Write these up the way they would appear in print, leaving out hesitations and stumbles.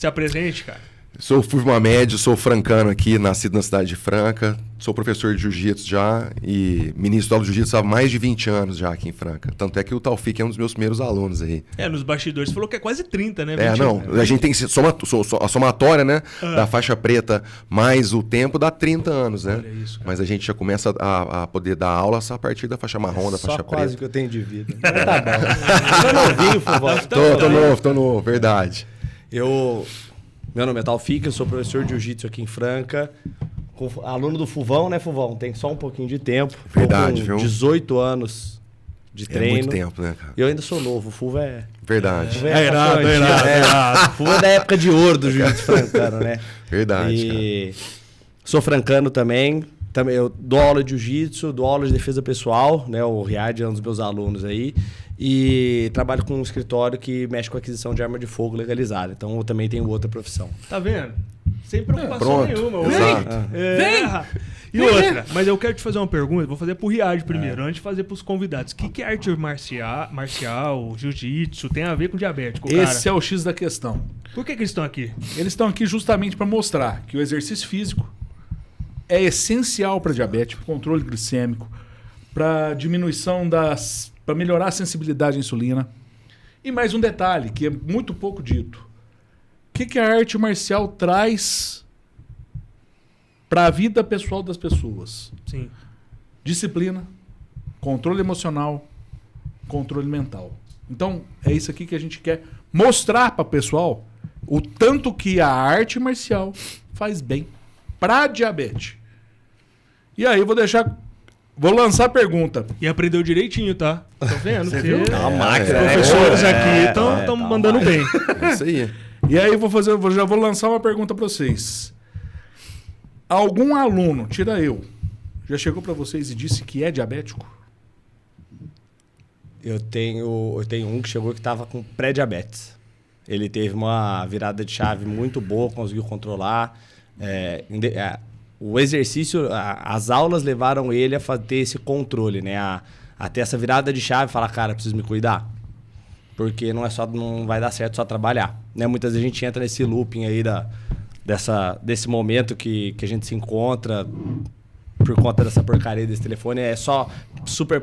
Se apresente, cara. Sou Furmamed, sou francano aqui, nascido na cidade de Franca. Sou professor de jiu-jitsu já e ministro do jiu-jitsu há mais de 20 anos já aqui em Franca. Tanto é que o Taufik é um dos meus primeiros alunos aí. Nos bastidores você falou que é quase 30, né? 20 não. A gente tem a somatória, né? Da faixa preta mais o tempo dá 30 anos, né? Olha isso, mas a gente já começa a poder dar aula só a partir da faixa marrom, da faixa preta. Só quase que eu tenho de vida. Tá bom. Tô novinho, Fuvão. Tô novo, verdade. Meu nome é Taufik, eu sou professor de jiu-jitsu aqui em Franca. Aluno do Fuvão, né, Fuvão? Tem só um pouquinho de tempo. Verdade, viu? 18 anos de treino. É muito tempo, né, cara? Eu ainda sou novo, o Fuva é... Verdade. É irado. O Fuva é da época de ouro do jiu-jitsu francano, né? Verdade, cara. Sou francano também. Eu dou aula de jiu-jitsu, dou aula de defesa pessoal, né? O Riad é um dos meus alunos aí. E trabalho com um escritório que mexe com a aquisição de arma de fogo legalizada. Então eu também tenho outra profissão. Tá vendo? Sem preocupação nenhuma. Exato. E outra, mas eu quero te fazer uma pergunta, vou fazer pro Riad primeiro, antes de fazer pros convidados. O que é arte marcial, jiu-jitsu, tem a ver com diabético, cara? Esse é o X da questão. Por que eles estão aqui? Eles estão aqui justamente para mostrar que o exercício físico é essencial para diabetes, para controle glicêmico, para diminuição para melhorar a sensibilidade à insulina. E mais um detalhe, que é muito pouco dito. O que a arte marcial traz para a vida pessoal das pessoas? Sim. Disciplina, controle emocional, controle mental. Então, é isso aqui que a gente quer mostrar para o pessoal o tanto que a arte marcial faz bem para diabetes. E aí vou lançar a pergunta. E aprendeu direitinho, tá? Tá vendo? Você viu? Os máquina. professores aqui estão mandando bem. É isso aí. E aí já vou lançar uma pergunta para vocês. Algum aluno, tira eu, já chegou para vocês e disse que é diabético? Eu tenho um que chegou que estava com pré-diabetes. Ele teve uma virada de chave muito boa, conseguiu controlar. O exercício, as aulas levaram ele a ter esse controle, né? A ter essa virada de chave e falar, cara, preciso me cuidar. Porque não vai dar certo só trabalhar. Né? Muitas vezes a gente entra nesse looping aí desse momento que a gente se encontra por conta dessa porcaria desse telefone. É só super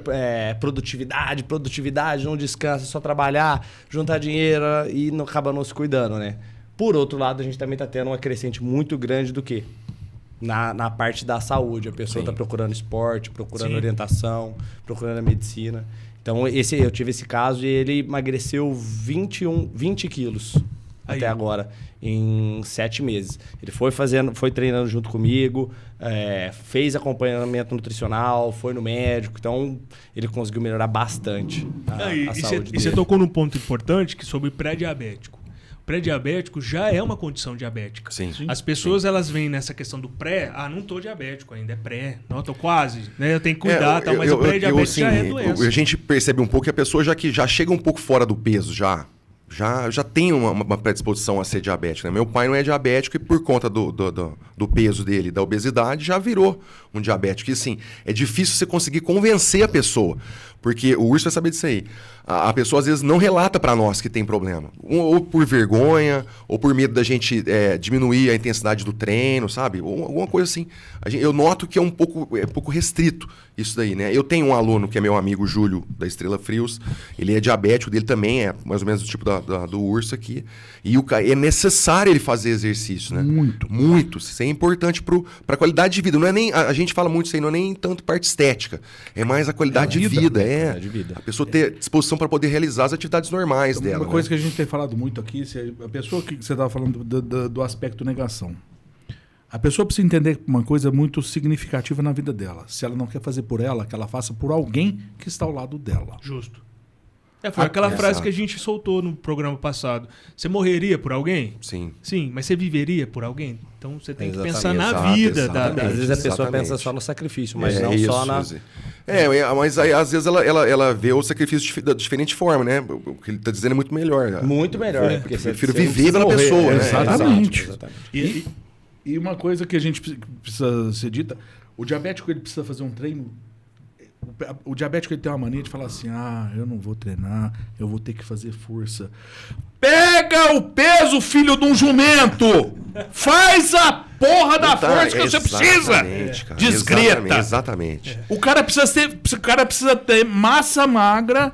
produtividade, não descansa, é só trabalhar, juntar dinheiro e acaba não se cuidando, né? Por outro lado, a gente também está tendo uma crescente muito grande do quê? Na parte da saúde. A pessoa está procurando esporte, procurando orientação, procurando a medicina. Então, eu tive esse caso e ele emagreceu 20 quilos até agora, em 7 meses. Ele foi treinando junto comigo, fez acompanhamento nutricional, foi no médico. Então, ele conseguiu melhorar bastante a saúde dele. E você tocou num ponto importante sobre pré-diabético. Pré-diabético já é uma condição diabética. Sim. As pessoas elas vêm nessa questão do pré, não tô diabético ainda, é pré, não, tô quase, né? Eu tenho que cuidar, mas o pré-diabético já é doença. A gente percebe um pouco que a pessoa já chega um pouco fora do peso, já tem uma predisposição a ser diabética. Né? Meu pai não é diabético e por conta do peso dele, da obesidade, já virou um diabético. E assim, é difícil você conseguir convencer a pessoa, porque o Urso vai saber disso aí. A pessoa às vezes não relata para nós que tem problema. Ou por vergonha, ou por medo da gente diminuir a intensidade do treino, sabe? Ou alguma coisa assim. Eu noto que é um pouco restrito isso daí, né? Eu tenho um aluno que é meu amigo Júlio, da Estrela Frios. Ele é diabético, dele também é mais ou menos do tipo do Urso aqui. E é necessário ele fazer exercício, né? Muito. Isso é importante para a qualidade de vida. Não é nem, a gente fala muito isso aí, não é nem tanto parte estética. É mais a qualidade de vida. De vida. A pessoa ter disposição para poder realizar as atividades normais dela. Uma coisa que a gente tem falado muito aqui, a pessoa que você estava falando do aspecto negação. A pessoa precisa entender uma coisa muito significativa na vida dela. Se ela não quer fazer por ela, que ela faça por alguém que está ao lado dela. Justo. Foi aquela frase que a gente soltou no programa passado. Você morreria por alguém? Sim. Sim, mas você viveria por alguém? Então você tem que pensar Exatamente. na vida. Às vezes a pessoa pensa só no sacrifício, mas não só na... Mas aí, às vezes ela vê o sacrifício da diferente forma, né? O que ele está dizendo é muito melhor. Muito melhor. Porque eu prefiro viver pela pessoa, né? Exatamente. E uma coisa que a gente precisa ser dita, o diabético ele precisa fazer um treino O diabético ele tem uma mania de falar assim: eu não vou treinar, eu vou ter que fazer força. Pega o peso, filho de um jumento! Faz a porra da força que você precisa! Cara, Desgreta! Exatamente. O cara precisa ter massa magra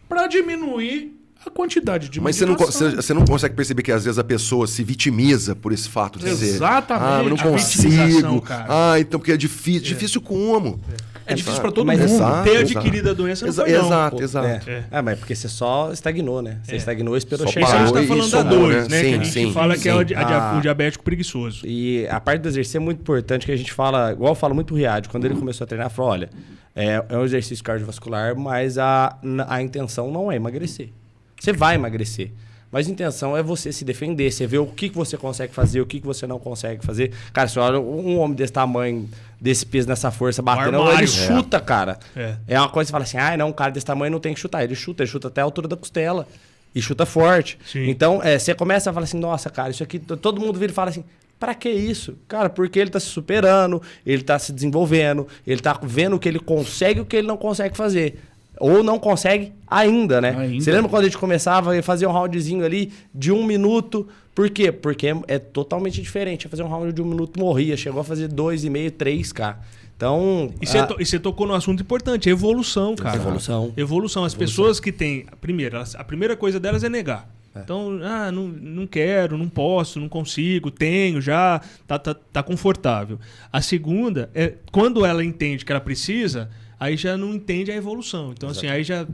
para diminuir a quantidade de Mas medicação. você não consegue perceber que às vezes a pessoa se vitimiza por esse fato de dizer... Exatamente. eu não A vitimização, consigo. cara. Então porque é difícil. Difícil como? É difícil para todo Mas mundo. exato. Ter adquirido a doença não foi, não. Exato. Mas porque você só estagnou, né? Você estagnou, esperou Só chegar. Isso a gente parou tá e falando da somou, 2, né? né? Que a Sim, gente fala que é o sim. diabético preguiçoso. E a parte do exercício é muito importante, que a gente fala, igual eu falo muito pro Riad, quando ele começou a treinar, falou, olha, é um exercício cardiovascular, mas a intenção não é emagrecer. Você vai emagrecer. Mas a intenção é você se defender, você ver o que você consegue fazer, o que você não consegue fazer. Cara, se olha um homem desse tamanho, desse peso, nessa força, batendo, armário. ele chuta, cara. É. Uma coisa que você fala assim, não, um cara desse tamanho não tem que chutar. Ele chuta até a altura da costela. E chuta forte. Sim. Então, você começa a falar assim, nossa, cara, isso aqui... Todo mundo vira e fala assim, pra que isso? Cara, porque ele tá se superando, ele tá se desenvolvendo, ele tá vendo o que ele consegue e o que ele não consegue fazer. Ou não consegue ainda, né? Ainda. Você lembra quando a gente começava a fazer um roundzinho ali de 1 minuto? Por quê? Porque é totalmente diferente. Fazer um round de 1 minuto morria. Chegou a fazer 2,5, 3K. Então... E você tocou num assunto importante, evolução, cara. Evolução. As pessoas que têm... A primeira coisa delas é negar. Então, não quero, não posso, não consigo, tenho já, tá confortável. A segunda é quando ela entende que ela precisa... Aí já não entende a evolução. Então, assim, aí já,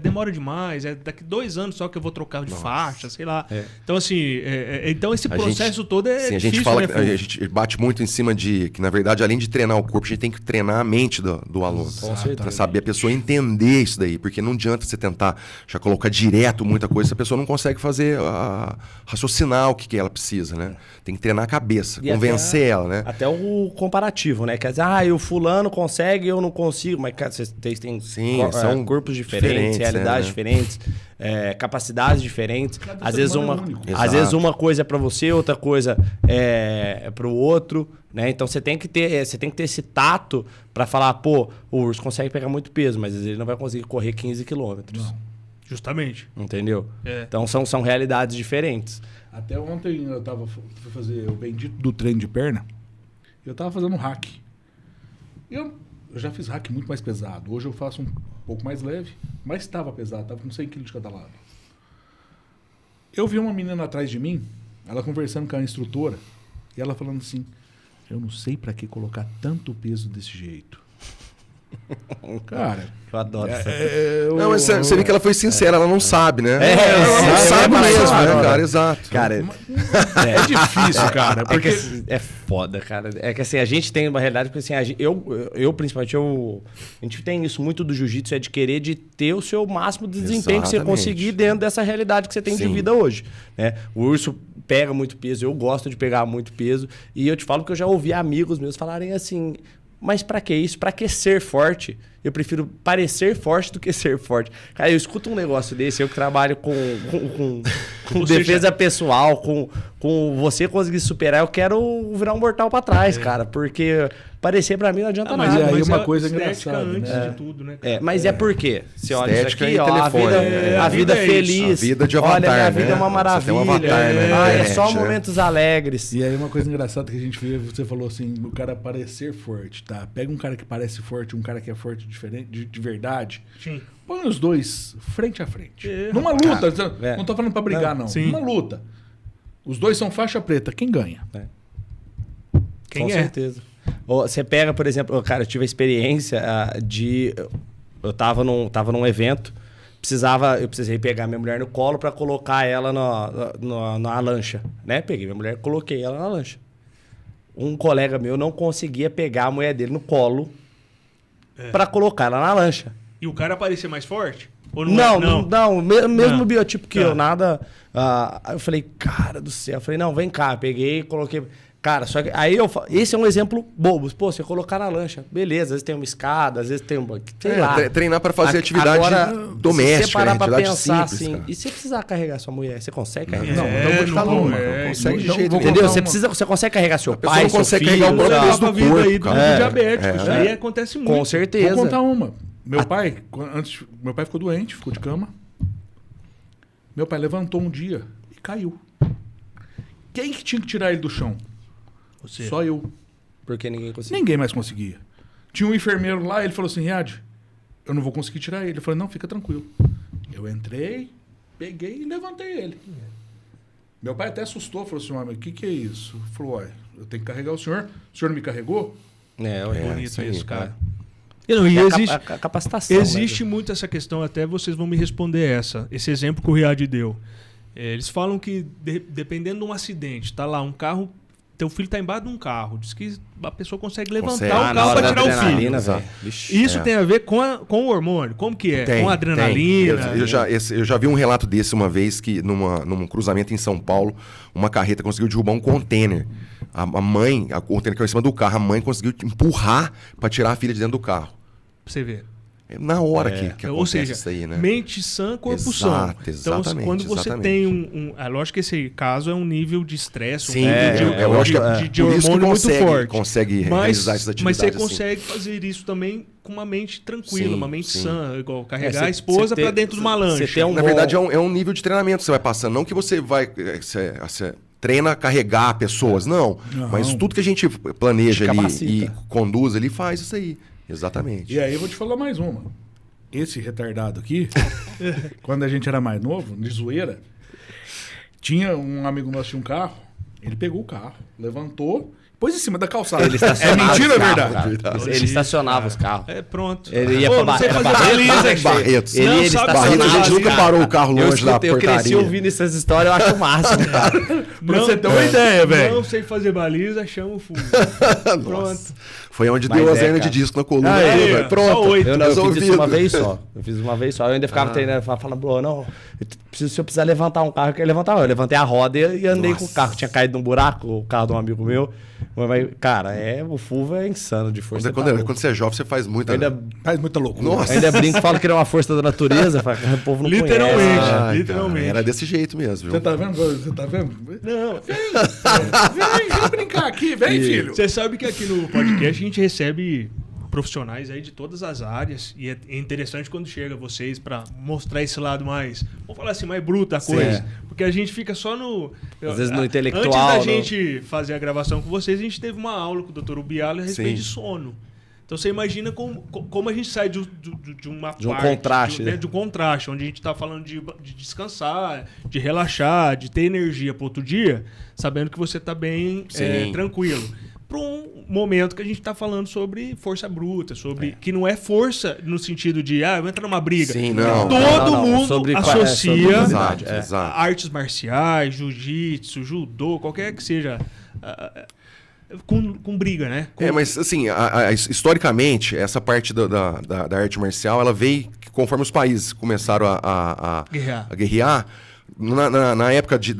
demora demais, daqui 2 anos só que eu vou trocar de faixa, sei lá. Então, assim, então esse processo todo é sim, a difícil, gente fala, né, a gente bate muito em cima de que, na verdade, além de treinar o corpo, a gente tem que treinar a mente do aluno. Para saber a pessoa entender isso daí. Porque não adianta você tentar já colocar direto muita coisa se a pessoa não consegue fazer, raciocinar o que ela precisa, né? Tem que treinar a cabeça, convencer ela, né? Até o comparativo, né? Quer dizer, o fulano consegue, eu não consigo. Mas, cara, vocês têm são corpos diferentes, realidades diferentes, capacidades diferentes. Às vezes uma coisa é para você, outra coisa é para o outro, né? Então você tem que ter esse tato para falar, o urso consegue pegar muito peso, mas às vezes ele não vai conseguir correr 15 quilômetros. Justamente. Entendeu? Então são realidades diferentes. Até ontem eu fui fazer o bendito do treino de perna. Eu tava fazendo hack. Eu já fiz hack muito mais pesado. Hoje eu faço um pouco mais leve, mas estava pesado, estava com 100 kg de cada lado. Eu vi uma menina atrás de mim, ela conversando com a instrutora, e ela falando assim, eu não sei para que colocar tanto peso desse jeito. Cara, eu adoro essa Não, mas você vê que ela foi sincera, ela não sabe, né? Ela não sabe mesmo, né, cara? Exato. Cara, é difícil, cara. Porque é foda, cara. É que assim, a gente tem uma realidade, porque assim, eu principalmente, a gente tem isso muito do jiu-jitsu, de querer de ter o seu máximo de desempenho que você conseguir dentro dessa realidade que você tem de vida hoje, né? O urso pega muito peso, eu gosto de pegar muito peso, e eu te falo que eu já ouvi amigos meus falarem assim, mas pra que isso? Pra que ser forte? Eu prefiro parecer forte do que ser forte. Cara, eu escuto um negócio desse, eu que trabalho com defesa pessoal, com você conseguir superar, eu quero virar um mortal pra trás, cara, porque parecer pra mim não adianta nada. Mas aí mas uma coisa estética engraçada, antes né? de tudo, né, cara? Mas é porque, você olha Estética isso aqui, e ó, telefone, a vida é feliz. isso. A vida de avatar, olha, minha né? vida é uma Você tem maravilha. um avatar, né? É só Internet, né? momentos alegres. E aí uma coisa engraçada que a gente vê, você falou assim, o cara parecer forte, tá? Pega um cara que parece forte, um cara que é forte diferente, de verdade. Sim. Põe os dois frente a frente. É, Numa luta, é. não tô falando pra brigar, não. Sim. Numa luta. Os dois são faixa preta, quem ganha? Quem Com é? certeza. Você pega, por exemplo, cara, eu tive a experiência de... Eu tava num evento, eu precisei pegar minha mulher no colo para colocar ela na lancha, né? Peguei minha mulher, coloquei ela na lancha. Um colega meu não conseguia pegar a mulher dele no colo para colocar ela na lancha. E o cara parecia mais forte? Ou Não, mesmo Não. biotipo que Tá. eu, nada. Aí eu falei, cara do céu. Eu falei, não, vem cá. Peguei, coloquei. Cara, só que aí esse é um exemplo bobo. Pô, você colocar na lancha, beleza, às vezes tem uma escada, às vezes tem um... Sei lá. Treinar para fazer atividade doméstica, se você parar pra pensar simples, assim, e se precisar carregar sua mulher, você consegue carregar? Não vou te falar uma. Não consegue de jeito Entendeu? nenhum. Você consegue carregar seu pai, não seu consegue filho, carregar o Você peso leva a do vida aí corpo, do cara. diabético. Isso aí acontece muito. Com certeza. Vou contar uma. Meu pai ficou doente, ficou de cama. Meu pai levantou um dia e caiu. Quem que tinha que tirar ele do chão? Você. Só eu. Porque ninguém consegue. Ninguém mais conseguia. Tinha um enfermeiro lá, ele falou assim, Riad, eu não vou conseguir tirar ele. Eu falei, não, fica tranquilo. Eu entrei, peguei e levantei ele. Meu pai até assustou, falou assim, mas o que é isso? Falou, olha, eu tenho que carregar o senhor não me carregou? É bonito isso, cara. E existe, a capacitação. existe muito essa questão, até vocês vão me responder esse exemplo que o Riad deu. Eles falam que dependendo de um acidente, tá lá um carro, teu filho tá embaixo de um carro, diz que a pessoa consegue levantar o carro para tirar o filho. Isso tem a ver com o hormônio, como que é? Com a adrenalina. Eu já vi um relato desse uma vez, que num cruzamento em São Paulo, uma carreta conseguiu derrubar um container. A mãe, o container que era em cima do carro, a mãe conseguiu empurrar para tirar a filha de dentro do carro. Pra você ver. Na hora que acontece ou seja, isso aí, né? mente sã, corpo sã. Então, quando você tem é lógico que esse caso é um nível de estresse, de hormônio muito forte. Consegue realizar essas atividades. Mas você consegue fazer isso também com uma mente tranquila, uma mente sã, igual carregar a esposa para dentro de uma lancha. Na verdade, é um nível de treinamento que você vai passando. Não que você vai... Você treina a carregar pessoas, não. Mas tudo que a gente planeja ali e conduz ali, faz isso aí. Exatamente. E aí eu vou te falar mais uma. Esse retardado aqui, quando a gente era mais novo, de zoeira, tinha um amigo nosso, tinha um carro, ele pegou o carro, levantou, pôs em cima da calçada. Ele estacionava mentira, os carros, verdade? Ele estacionava os carros. Pronto. Ele ia pra Barretos. Ele estacionava. A gente nunca parou o carro longe da portaria. Eu cresci ouvindo essas histórias, eu acho o máximo, cara. Pra você ter uma ideia, velho. Não sei fazer baliza, chama o fundo. Pronto. Foi onde deu as hernias de disco na coluna. Pronto. Eu fiz isso uma vez só. Eu ainda ficava treinando, falando, não, se eu precisar levantar um carro, eu quero levantar. Eu levantei a roda e andei com o carro. Tinha caído num buraco, o carro de um amigo meu. Mas, cara, o Fulva é insano de força. Quando você é jovem, você faz muita... Faz muita loucura. Nossa. Ainda brinco, falo que ele é uma força da natureza. O povo não conhece. Literalmente. Era desse jeito mesmo. Você tá vendo? Não. Vem brincar aqui, vem, filho. Você sabe que aqui no podcast a gente recebe profissionais aí de todas as áreas e é interessante quando chega vocês para mostrar esse lado mais, vamos falar assim, mais bruto da coisa, porque a gente fica só no... Às vezes no intelectual. Antes da gente fazer a gravação com vocês, a gente teve uma aula com o Dr. Ubialo a respeito de sono. Então você imagina como a gente sai de uma parte... De um contraste, onde a gente está falando de descansar, de relaxar, de ter energia para outro dia, sabendo que você está bem tranquilo. Para um momento que a gente está falando sobre força bruta, sobre que não é força no sentido de eu vou entrar numa briga. Sim, não. Todo mundo associa artes marciais, jiu-jitsu, judô, qualquer que seja, com briga, né? Mas assim, historicamente, essa parte da arte marcial, ela veio conforme os países começaram a guerrear. Na época de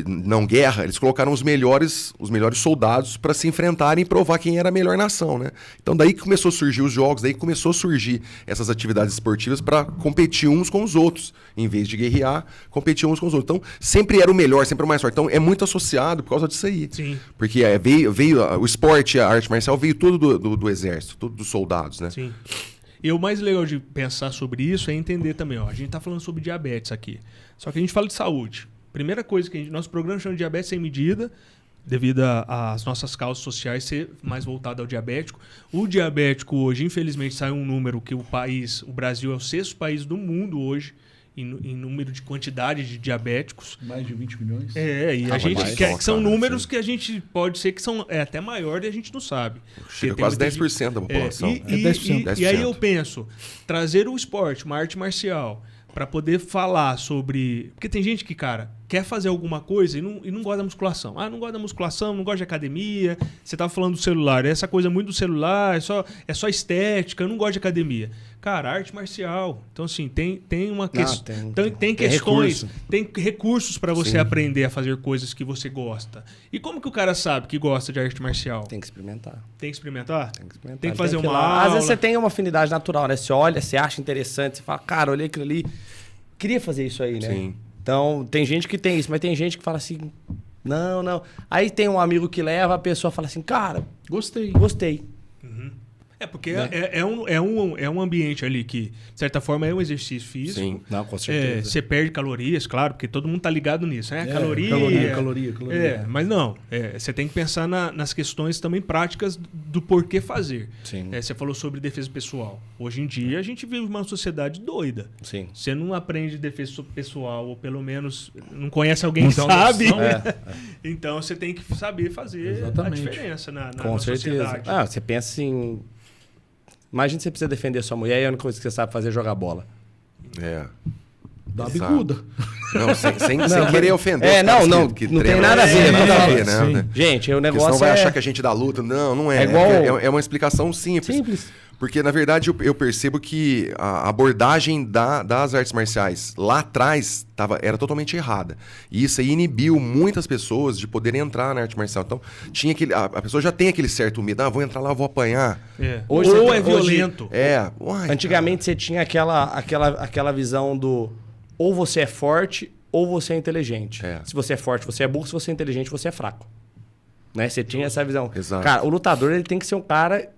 não guerra, eles colocaram os melhores soldados para se enfrentarem e provar quem era a melhor nação, né? Então daí que começou a surgir os jogos, daí que começou a surgir essas atividades esportivas para competir uns com os outros, em vez de guerrear, competir uns com os outros. Então sempre era o melhor, sempre o mais forte. Então é muito associado por causa disso aí. Sim. Porque veio o esporte, a arte marcial veio tudo do exército, tudo dos soldados, né? Sim. E o mais legal de pensar sobre isso é entender também, a gente está falando sobre diabetes aqui. Só que a gente fala de saúde. Primeira coisa que nosso programa chama de diabetes sem medida, devido às nossas causas sociais ser mais voltado ao diabético. O diabético hoje, infelizmente, saiu um número que o Brasil é o 6º país do mundo hoje em número de quantidade de diabéticos. Mais de 20 milhões? E a gente quer que são números que a gente pode ser que são até maior e a gente não sabe. Chega quase 10% da população. 10%. E aí eu penso, trazer o esporte, uma arte marcial, para poder falar sobre... Porque tem gente que, cara, quer fazer alguma coisa e não gosta da musculação. Não gosta da musculação, não gosta de academia. Você tava falando do celular, essa coisa muito do celular, é só estética, eu não gosto de academia. Cara, arte marcial. Então, assim, tem uma questão. Tem questões, tem recursos para você aprender a fazer coisas que você gosta. E como que o cara sabe que gosta de arte marcial? Tem que experimentar. Tem que experimentar? Tem que experimentar. Tem que fazer uma aula. Às vezes você tem uma afinidade natural, né? Você olha, você acha interessante, você fala, cara, olhei aquilo ali, queria fazer isso aí, né? Sim. Então, tem gente que tem isso, mas tem gente que fala assim, não. Aí tem um amigo que leva, a pessoa fala assim, cara, gostei. Uhum. Porque é um ambiente ali que, de certa forma, é um exercício físico. Sim, não, com certeza. Você perde calorias, claro, porque todo mundo tá ligado nisso, né? Caloria. Mas não, você tem que pensar nas questões também práticas do porquê fazer. Sim. Você falou sobre defesa pessoal. Hoje em dia, a gente vive uma sociedade doida. Sim. Você não aprende defesa pessoal, ou pelo menos não conhece alguém que sabe. Então, você tem que saber fazer a diferença na sociedade. Você pensa assim... Imagina que você precisa defender sua mulher e a única coisa que você sabe fazer é jogar bola. Dá uma bicuda. Não, sem querer ofender. Não tem nada a ver. Né? Gente, o negócio senão vai achar que a gente dá luta. Não é. É uma explicação simples. Porque, na verdade, eu percebo que a abordagem das artes marciais lá atrás era totalmente errada. E isso aí inibiu muitas pessoas de poderem entrar na arte marcial. Então, a pessoa já tem aquele certo medo. Vou entrar lá, vou apanhar. Hoje é violento. Antigamente você tinha aquela visão do ou você é forte ou você é inteligente. Se você é forte, você é burro. Se você é inteligente, você é fraco. Né? Você tinha essa visão. Exato. Cara, o lutador ele tem que ser um cara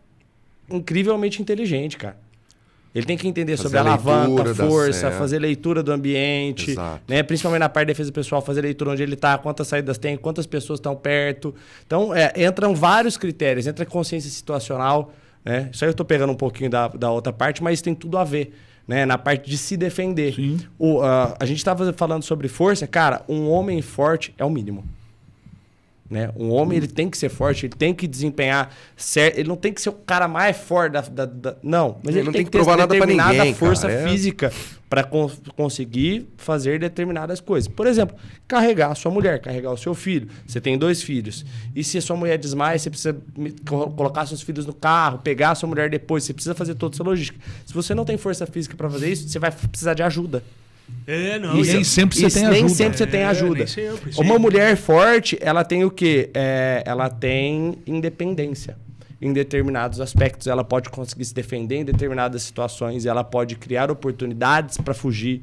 incrivelmente inteligente, cara. Ele tem que entender sobre a alavanca, força, fazer leitura do ambiente, né? Principalmente na parte de defesa pessoal, fazer leitura onde ele está, quantas saídas tem, quantas pessoas estão perto. Então, entram vários critérios, entra consciência situacional, né? Isso aí eu estou pegando um pouquinho da outra parte, mas tem tudo a ver, né? Na parte de se defender. A gente estava falando sobre força, cara, um homem forte é o mínimo. Né? Um homem ele tem que ser forte, ele tem que desempenhar certo, ele não tem que ser o cara mais forte não, mas ele tem que ter determinada força física para conseguir fazer determinadas coisas. Por exemplo, carregar a sua mulher, carregar o seu filho. Você tem 2 filhos. E se a sua mulher desmaia, você precisa colocar seus filhos no carro, pegar a sua mulher depois, você precisa fazer toda essa logística. Se você não tem força física para fazer isso, você vai precisar de ajuda. Nem sempre você tem ajuda. Nem sempre você tem ajuda. Uma mulher forte, ela tem o quê? Ela tem independência. Em determinados aspectos, ela pode conseguir se defender em determinadas situações, ela pode criar oportunidades para fugir.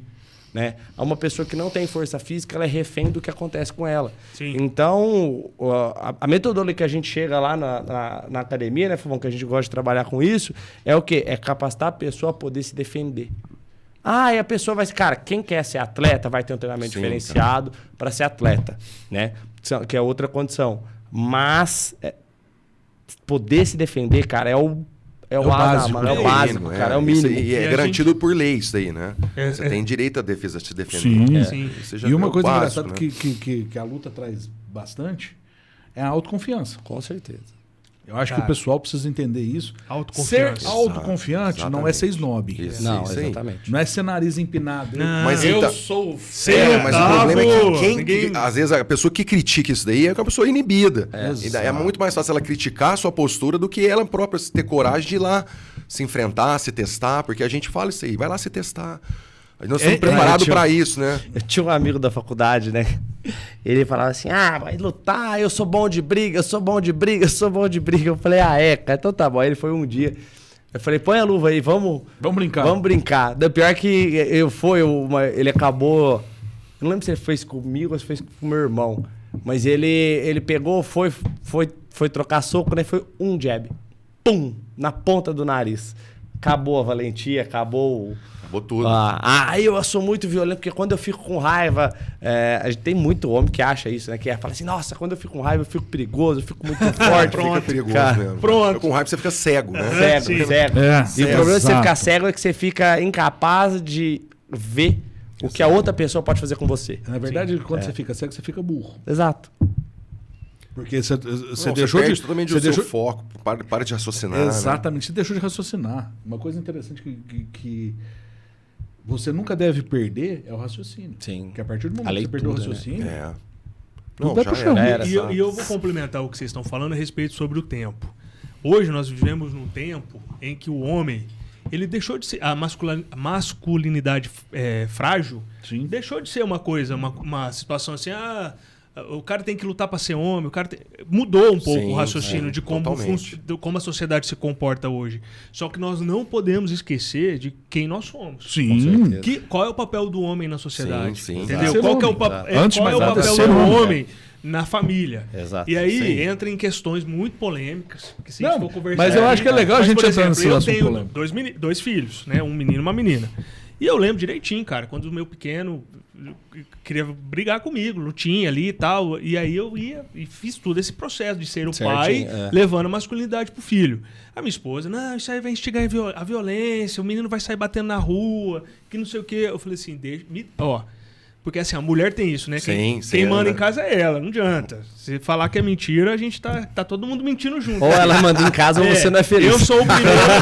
Né? Uma pessoa que não tem força física, ela é refém do que acontece com ela. Sim. Então, a metodologia que a gente chega lá na academia, né, Fabão, que a gente gosta de trabalhar com isso, é o quê? É capacitar a pessoa a poder se defender. E a pessoa vai... Cara, quem quer ser atleta vai ter um treinamento diferenciado para ser atleta, né? Que é outra condição. Mas poder se defender, cara, é o básico, cara, é o mínimo. E é garantido por lei isso aí, né? Você tem direito à defesa de se defender. Sim. E uma coisa engraçada que a luta traz bastante é a autoconfiança. Com certeza. Eu acho que o pessoal precisa entender isso. Autoconfiança. Ser autoconfiante não é ser snob. Não, exatamente. Não é ser nariz empinado. Não, mas eu sou feio. Mas o problema é que às vezes a pessoa que critica isso daí é uma pessoa inibida. É muito mais fácil ela criticar a sua postura do que ela própria ter coragem de ir lá se enfrentar, se testar, porque a gente fala isso aí, vai lá se testar. Nós estamos preparados para isso, né? Eu tinha um amigo da faculdade, né? Ele falava assim, vai lutar, eu sou bom de briga, eu sou bom de briga. Eu falei, cara, então tá bom. Aí ele foi um dia, eu falei, põe a luva aí, vamos brincar. Vamos brincar. O pior que ele acabou, eu não lembro se ele fez comigo ou se fez com o meu irmão, mas ele pegou, foi trocar soco, né? Foi um jab, pum, na ponta do nariz. Acabou a valentia, acabou tudo. Eu sou muito violento, porque quando eu fico com raiva... a gente tem muito homem que acha isso, né? Que fala assim, nossa, quando eu fico com raiva, eu fico perigoso, eu fico muito forte. Fica perigoso mesmo. Pronto. Com raiva você fica cego, né? Cego. E o problema de você ficar cego é que você fica incapaz de ver o que a outra pessoa pode fazer com você. Na verdade, quando você fica cego, você fica burro. Exato. Porque você deixou totalmente o seu foco, para de raciocinar. Exatamente, você deixou de raciocinar. Uma coisa interessante que você nunca deve perder é o raciocínio. Sim. Porque a partir do momento que você perdeu o raciocínio... Né? Tudo vai pro chão. E eu vou complementar o que vocês estão falando a respeito sobre o tempo. Hoje nós vivemos num tempo em que o homem, ele deixou de ser... A masculinidade frágil deixou de ser uma coisa, uma situação assim... o cara tem que lutar para ser homem, mudou um pouco o raciocínio de como a sociedade se comporta hoje. Só que nós não podemos esquecer de quem nós somos. Sim. Qual é o papel do homem na sociedade? Sim. Entendeu? Qual é o papel do homem na família? Exato. E aí entra em questões muito polêmicas. Que se a gente for conversar, mas eu acho que é legal a gente por exemplo, entrar nesse assunto polêmico. Eu tenho dois filhos, né? Um menino e uma menina. E eu lembro direitinho, cara, quando o meu pequeno queria brigar comigo, lutinha ali e tal. E aí eu ia e fiz todo esse processo de ser o pai, levando a masculinidade pro filho. A minha esposa, não, isso aí vai instigar a violência, o menino vai sair batendo na rua, que não sei o quê. Eu falei assim, porque assim, a mulher tem isso, né? Quem manda em casa é ela, não adianta. Se falar que é mentira, a gente tá todo mundo mentindo junto. Ou ela manda em casa ou você não é feliz. Eu sou o primeiro, lá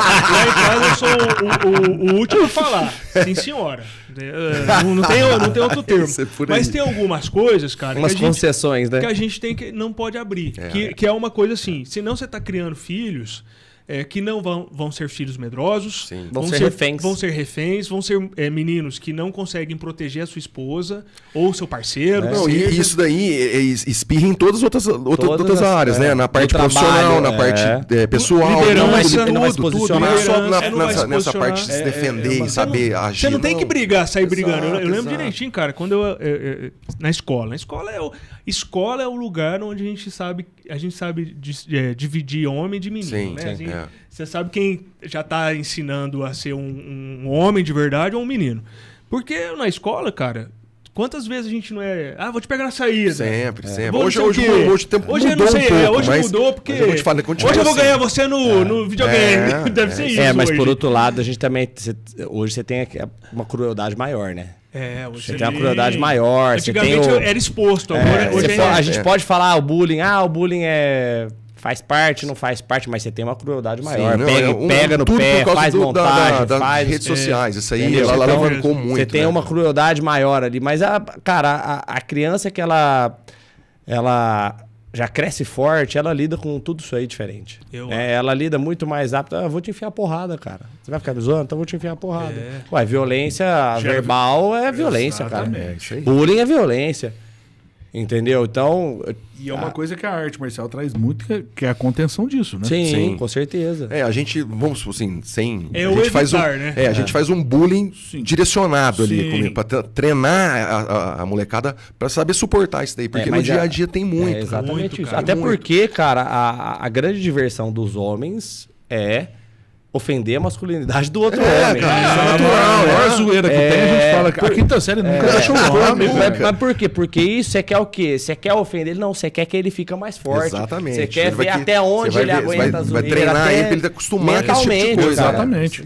em casa eu sou o último a falar. Sim, senhora. Não tem outro termo. Mas tem algumas coisas, cara, concessões, né? Que a gente não pode abrir. Que é uma coisa assim, senão você tá criando filhos... que não vão ser filhos medrosos, vão ser reféns, vão ser meninos que não conseguem proteger a sua esposa ou seu parceiro. E isso daí espirra em todas as outras áreas, né? Na parte profissional, na parte pessoal, tudo. Não é só nessa parte de se defender e saber agir. Você não tem que sair brigando. Eu lembro direitinho, cara, quando na escola. Escola é o lugar onde a gente sabe dividir homem de menino, né? Você sabe quem já está ensinando a ser um homem de verdade ou um menino. Porque na escola, cara, quantas vezes a gente não é... vou te pegar na saída. Sempre. Hoje o tempo mudou um pouco. Hoje mudou porque... Hoje eu vou ganhar você no videogame. Deve ser isso mas hoje. Por outro lado, a gente também... Hoje você tem uma crueldade maior, né? Você tem uma crueldade maior. Antigamente era exposto. Agora, hoje a gente pode falar o bullying faz parte, não faz parte, mas você tem uma crueldade maior. Pega no pé, faz montagem, das redes sociais. Isso aí, ela alavancou muito. Você tem uma crueldade maior ali. Mas, a criança que ela já cresce forte, ela lida com tudo isso aí diferente. Ela lida muito mais rápido. Vou te enfiar a porrada, cara. Você vai ficar me zoando? Então eu vou te enfiar a porrada. Violência verbal é violência, cara. Bullying é violência. Entendeu? Então... E é uma coisa que a arte marcial traz muito, que é a contenção disso, né? Sim, com certeza. A gente, vamos assim, a gente faz um bullying direcionado ali, para treinar a molecada para saber suportar isso daí, porque no dia a dia tem muito. Exatamente muito, isso. cara, até porque, cara, a grande diversão dos homens é ofender a masculinidade do outro homem. Cara, isso é natural. A maior zoeira que tem, a gente fala que a quinta série nunca deixou o homem. Mas por quê? Porque isso você quer o quê? Você quer ofender ele? Não, você quer que ele fique mais forte. Exatamente. Você quer ver até onde ele aguenta a zoeira. Vai treinar ele pra ele acostumar com esse tipo de coisa. Exatamente.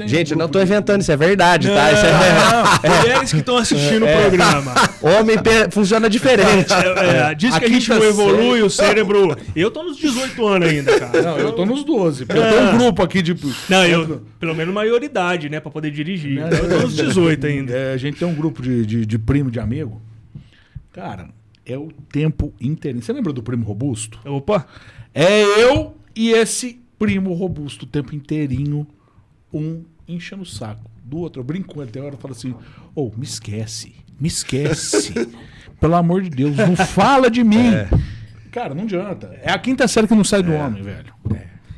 Gente, eu não tô inventando, isso é verdade, tá? Isso mulheres que estão assistindo o programa. Homem funciona diferente. Diz que a gente não evolui o cérebro. Eu tô nos 18 anos ainda, cara. Não, eu tô nos 12. Eu tenho um grupo aqui de... Não, eu pelo menos maioridade, né? Pra poder dirigir. Então eu tô nos 18 ainda. A gente tem um grupo de primo, de amigo. Cara, é o tempo inteirinho. Você lembra do primo robusto? Opa! É eu e esse primo robusto o tempo inteirinho, um enchendo o saco do outro. Eu brinco com ele, tem hora eu falo assim, me esquece. Pelo amor de Deus, não fala de mim. Cara, não adianta. É a quinta série que não sai do homem, velho.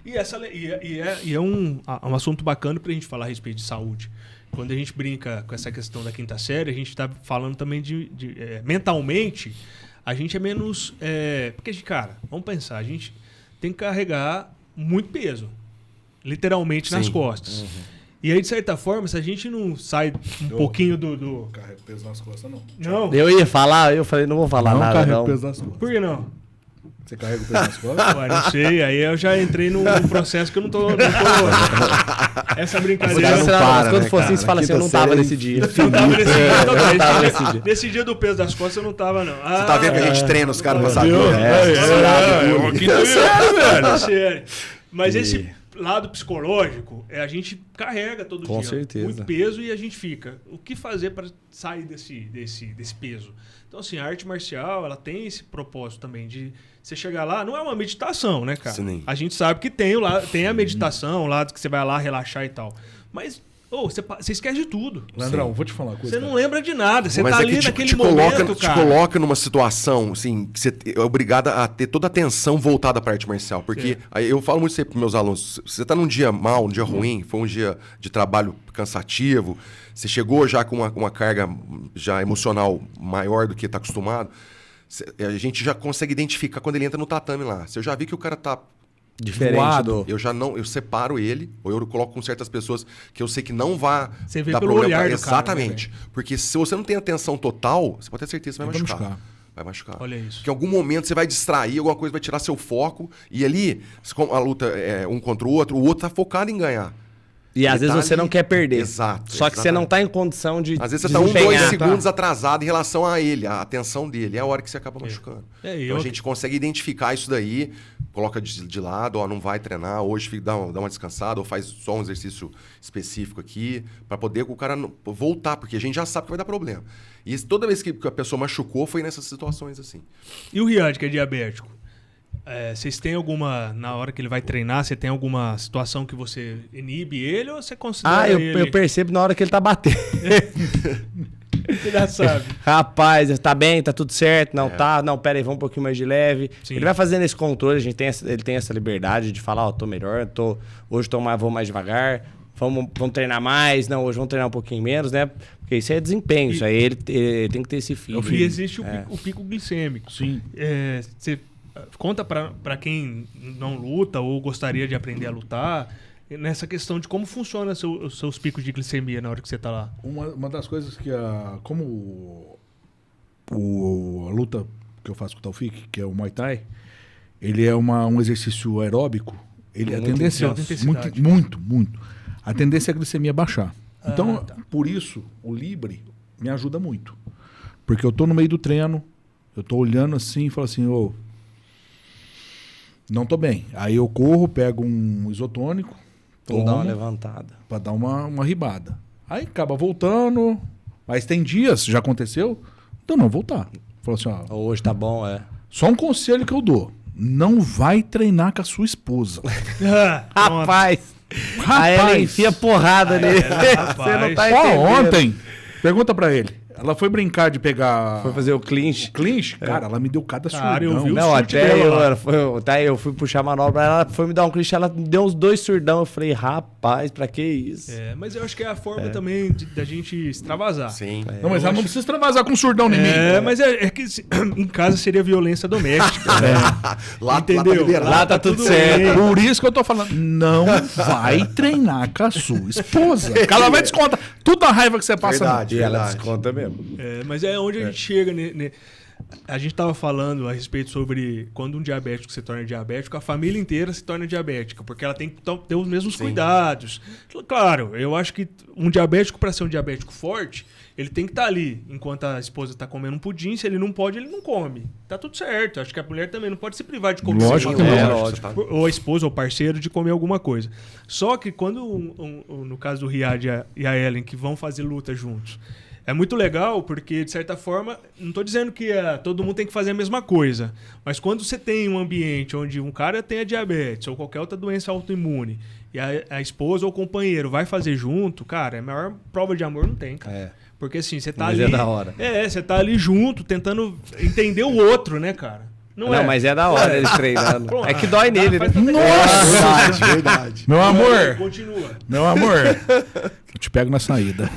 E é um assunto bacana pra gente falar a respeito de saúde. Quando a gente brinca com essa questão da quinta série, a gente tá falando também mentalmente, a gente é menos... porque, cara, vamos pensar, a gente tem que carregar muito peso, literalmente, nas costas. Uhum. E aí, de certa forma, se a gente não sai pouquinho do... Carrego peso nas costas, não. Não? Eu ia falar, eu falei, não vou falar nada, não. Peso nas costas. Por que não? Você carrega o peso nas costas? Não sei, aí eu já entrei num processo que eu não tô essa brincadeira. Quando for assim, você fala assim, eu não tava nesse dia. Eu não tava nesse dia. Nesse dia do peso das costas eu não tava, não. Você tá vendo que a gente treina os caras pra saber? Quinta série, velho. Mas lado psicológico, a gente carrega todo dia. Com certeza. Muito peso e a gente fica. O que fazer para sair desse peso? Então, assim, a arte marcial, ela tem esse propósito também de você chegar lá, não é uma meditação, né, cara? Sim. A gente sabe que tem a meditação, o lado que você vai lá relaxar e tal. Mas você esquece de tudo. Leandrão, vou te falar uma coisa. Você não lembra de nada. Você Mas tá é ali que naquele momento, te cara. coloca numa situação, assim, que você é obrigado a ter toda a atenção voltada para a arte marcial. Porque aí eu falo muito sempre para meus alunos, se você tá num dia mal, um dia ruim, foi um dia de trabalho cansativo, você chegou já com uma carga já emocional maior do que tá acostumado, a gente já consegue identificar quando ele entra no tatame lá. Se eu já vi que o cara tá Diferente do... eu separo ele, ou eu coloco com certas pessoas que eu sei que não vai Você vê dar pelo problema. olhar do Exatamente. cara, né, porque se você não tem atenção total, você pode ter certeza que você vai machucar. Vai machucar. Olha isso. Porque em algum momento você vai distrair, alguma coisa vai tirar seu foco, e ali, a luta é um contra o outro tá focado em ganhar. E às vezes tá você ali. não quer perder. Exato. Só que você não tá em condição de Às vezes você tá 1, 2 segundos atrasado em relação a ele, a atenção dele. É a hora que você acaba machucando. Então a gente consegue identificar isso daí, coloca de lado, não vai treinar, hoje dá uma descansada, ou faz só um exercício específico aqui, para poder o cara voltar, porque a gente já sabe que vai dar problema. E toda vez que a pessoa machucou, foi nessas situações assim. E o Riyad, que é diabético? Vocês têm alguma... Na hora que ele vai treinar, você tem alguma situação que você inibe ele ou você considera ele... eu percebo na hora que ele tá batendo. Você já sabe. Rapaz, tá bem, tá tudo certo, não tá, não, pera aí, vamos um pouquinho mais de leve. Sim. Ele vai fazendo esse controle, ele tem essa liberdade de falar, tô melhor, hoje vou mais devagar, vamos treinar mais, não, hoje vamos treinar um pouquinho menos, né? Porque isso é desempenho, isso aí ele tem que ter esse feeling. E existe o pico glicêmico. Sim. Você conta pra quem não luta ou gostaria de aprender a lutar, nessa questão de como funciona os seus picos de glicemia na hora que você tá lá. Uma das coisas que como a luta que eu faço com o Taufik, que é o Muay Thai, ele é um exercício aeróbico, a tendência muito. A tendência é a glicemia baixar. Então, por isso, o Libre me ajuda muito. Porque eu tô no meio do treino, eu tô olhando assim e falo assim, não tô bem. Aí eu corro, pego um isotônico, Vamos dar uma levantada. Pra dar uma ribada. Aí acaba voltando. Mas tem dias, já aconteceu, então não voltar. Falou assim, hoje tá bom, Só um conselho que eu dou. Não vai treinar com a sua esposa. Rapaz! Aí ela enfia porrada nele. Você não tá entendendo. Ontem, pergunta pra ele. Ela foi brincar de pegar... Foi fazer o clinch. Cara, ela me deu cada surdão. Eu vi o não, chute dela. Até eu fui puxar a manobra, ela foi me dar um clinch, ela me deu uns 2 surdão. Eu falei, rapaz, pra que isso? Mas eu acho que é a forma também da gente extravasar. Sim. Não, mas ela não precisa extravasar com surdão em mim. Mas é que em casa seria violência doméstica. Lá, entendeu? Lá tá tudo certo. Por isso que eu tô falando, não vai treinar com a sua esposa. Porque ela vai descontar tudo a raiva que você passa. Verdade, E ela desconta mesmo. Mas é onde a gente chega. A gente estava falando a respeito sobre quando um diabético se torna diabético, a família inteira se torna diabética, porque ela tem que ter os mesmos cuidados. Claro, eu acho que um diabético, para ser um diabético forte, ele tem que estar ali enquanto a esposa está comendo um pudim. Se ele não pode, ele não come. Tá tudo certo. Acho que a mulher também não pode se privar de comer. Lógico que não. Ou a esposa ou o parceiro de comer alguma coisa. Só que quando, no caso do Riyad e a Ellen, que vão fazer luta juntos, é muito legal porque, de certa forma, não estou dizendo que todo mundo tem que fazer a mesma coisa, mas quando você tem um ambiente onde um cara tem a diabetes ou qualquer outra doença autoimune e a esposa ou o companheiro vai fazer junto, cara, a maior prova de amor não tem, cara. Porque assim, você tá ali... é da hora. Você tá ali junto, tentando entender o outro, né, cara? Não, mas é da hora eles treinando. Pronto, é que dói nele, né? Nossa! Verdade. Meu amor, Continua. meu amor, eu te pego na saída.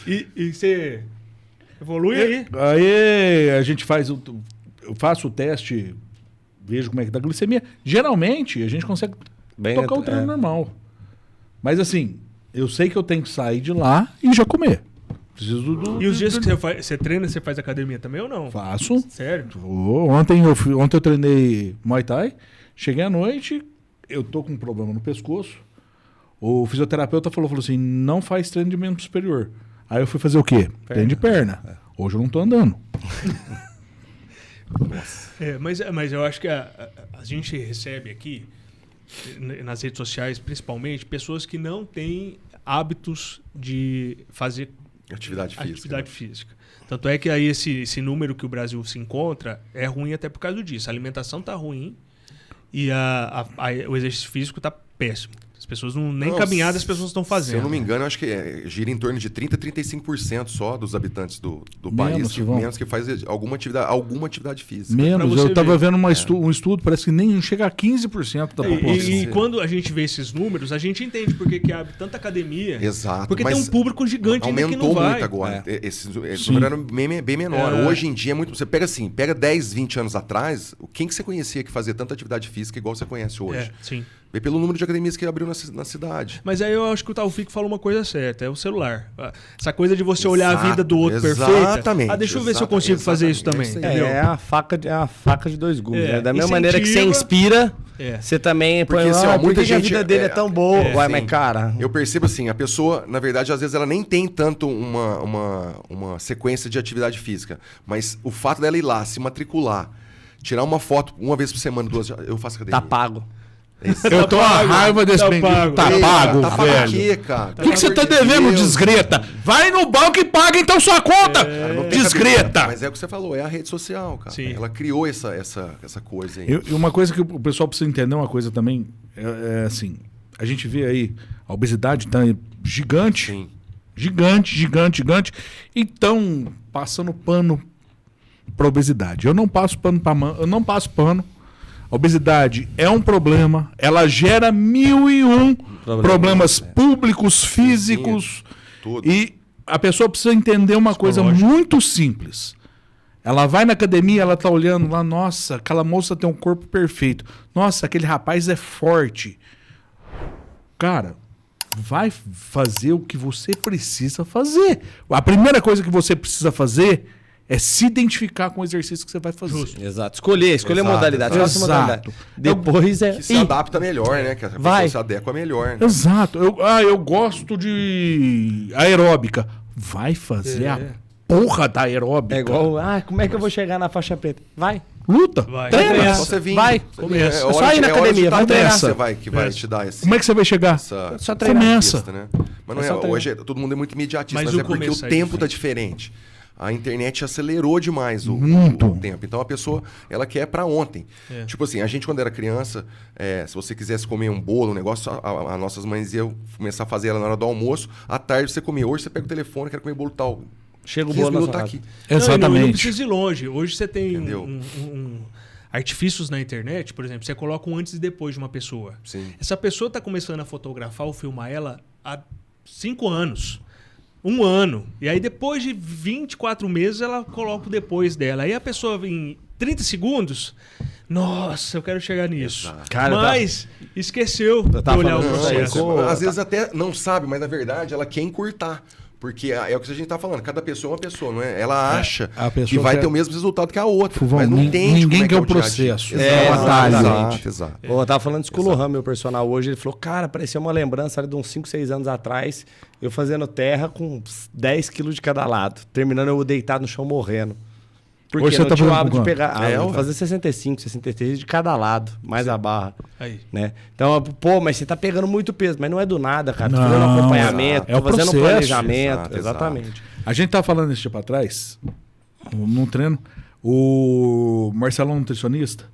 E você evolui aí. Aí a gente eu faço o teste, vejo como é que dá a glicemia. Geralmente a gente consegue tocar o treino normal. Mas assim, eu sei que eu tenho que sair de lá e já comer. Preciso E os dias que você treina, você faz academia também ou não? Faço. Sério? Ontem eu treinei Muay Thai. Cheguei à noite, eu tô com um problema no pescoço. O fisioterapeuta falou assim, não faz treino de membro superior. Aí eu fui fazer o quê? Treino de perna. Hoje eu não tô andando. Mas eu acho que gente recebe aqui, nas redes sociais principalmente, pessoas que não têm hábitos de fazer atividade física. Tanto é que aí esse número que o Brasil se encontra é ruim até por causa disso. A alimentação tá ruim e o exercício físico tá péssimo. As pessoas nem caminhada as pessoas estão fazendo. Se eu não me engano, eu acho que gira em torno de 30% a 35% só dos habitantes do país menos que faz alguma atividade física. Menos, eu estava vendo um estudo, parece que nem chega a 15% da população. E quando a gente vê esses números, a gente entende por que abre tanta academia. Exato. Porque tem um público gigante ainda que não vai. Aumentou muito agora. Esse número era bem menor. Hoje em dia é muito... Você pega 10, 20 anos atrás, quem que você conhecia que fazia tanta atividade física igual você conhece hoje? Sim. Vê pelo número de academias que abriu na cidade. Mas aí eu acho que o Taufik falou uma coisa certa, é o celular. Essa coisa de você olhar a vida do outro perfeita. Deixa eu ver se eu consigo fazer isso também. É a faca de dois gumes. Né? Da mesma maneira que você inspira, você também põe... Muita gente, a vida dele é tão boa. Mas cara... Eu percebo assim, a pessoa, na verdade, às vezes ela nem tem tanto uma sequência de atividade física. Mas o fato dela ir lá, se matricular, tirar uma foto uma vez por semana, 2, eu faço academia. Tá pago. Eu tô a raiva desse bem. Tá pago, velho. O que você tá devendo, desgreta? Vai no banco e paga então sua conta, desgreta. Mas é o que você falou, é a rede social, cara. Sim. Ela criou essa coisa aí. E uma coisa que o pessoal precisa entender, uma coisa também, é assim, a gente vê aí, a obesidade tá gigante. Sim. Gigante. Então, passando pano pra obesidade. Eu não passo pano. A obesidade é um problema, ela gera 1001 problemas públicos, físicos. Tudo. E a pessoa precisa entender uma coisa muito simples. Ela vai na academia, ela tá olhando lá, nossa, aquela moça tem um corpo perfeito. Nossa, aquele rapaz é forte. Cara, vai fazer o que você precisa fazer. A primeira coisa que você precisa fazer é se identificar com o exercício que você vai fazer. Justo. Exato. Escolher a modalidade. Faça modalidade. Depois que se adapta melhor, né? Que a pessoa se adequa melhor. Né? Exato. Eu gosto de aeróbica. Vai fazer a porra da aeróbica. É igual, como é que eu vou chegar na faixa preta? Vai. Luta. Treina. Vai. Começa. É só ir na academia. Vai treinar. Que vai te dar esse... Como é que você vai chegar? Só treinar. Começa. Né? Mas não é, hoje todo mundo é muito imediatista. Mas é porque o tempo tá diferente. A internet acelerou demais o tempo. Então a pessoa, ela quer para ontem. Tipo assim, a gente quando era criança, se você quisesse comer um bolo, um negócio, as nossas mães iam começar a fazer ela na hora do almoço. À tarde você comia. Hoje você pega o telefone, quer comer bolo tal. Chega o bolo tá aqui. Exatamente. Não precisa ir longe. Hoje você tem artifícios na internet, por exemplo, você coloca um antes e depois de uma pessoa. Sim. Essa pessoa está começando a fotografar ou filmar ela há 5 anos. 1 ano. E aí, depois de 24 meses, ela coloca o depois dela. Aí a pessoa, em 30 segundos, nossa, eu quero chegar nisso. Cara, mas esqueceu de olhar o processo. Às vezes até não sabe, mas na verdade ela quer encurtar. Porque é o que a gente tá falando, cada pessoa é uma pessoa, não é? Ela acha que vai ter o mesmo resultado que a outra, mas não entende. Ninguém quer o processo. Exato. Eu tava falando de Skulohan, meu personal hoje, ele falou, cara, parecia uma lembrança ali de uns 5, 6 anos atrás, eu fazendo terra com 10 quilos de cada lado, terminando eu deitado no chão morrendo. Porque hoje você eu tinha o tá hábito de pegar... eu vou fazer 65, 63 de cada lado, mais a barra. Aí. Né? Então, mas você tá pegando muito peso, mas não é do nada, cara. Tô fazendo um acompanhamento, tô fazendo um planejamento. Exatamente. A gente tava falando esse tempo atrás, num treino, o Marcelo nutricionista,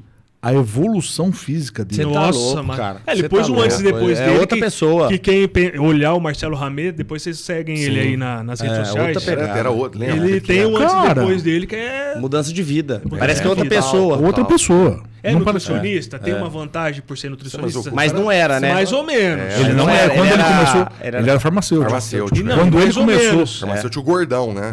a evolução física dele. Você tá louco, cara. Ele pôs um antes e depois dele. É outra pessoa. Que quem olhar o Marcelo Ramê, depois vocês seguem ele aí nas redes sociais. Outra pegada. Era outro, lembra? Ele tem um antes e depois dele que é... Mudança de vida. Parece que é outra pessoa. Outra pessoa. É nutricionista, tem uma vantagem por ser nutricionista. Mas não era, né? Mais ou menos. Ele não era. Quando ele começou, ele era farmacêutico. Quando ele começou... Farmacêutico gordão, né?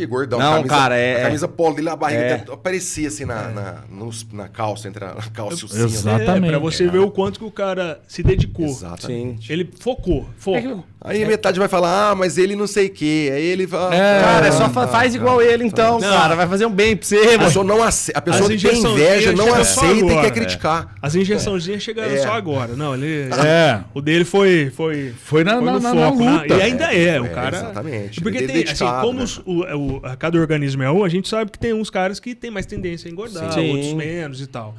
Gordão. Não, cara, a camisa polo dele, a barriga aparecia assim na calça, entre a calça e o cinto. Exatamente. Pra você ver o quanto que o cara se dedicou. Exatamente. Ele focou. Aí metade vai falar, mas ele não sei o quê. Aí ele fala... Cara, só faz igual ele então, cara. Vai fazer um bem pra você. A pessoa tem inveja, não aceita e quer criticar. As injeçõezinhas chegaram só agora. Não, ele... O dele foi no foco. Luta. E ainda é. O cara... Exatamente. Porque tem, assim, como cada organismo é um, a gente sabe que tem uns caras que tem mais tendência a engordar, outros menos e tal.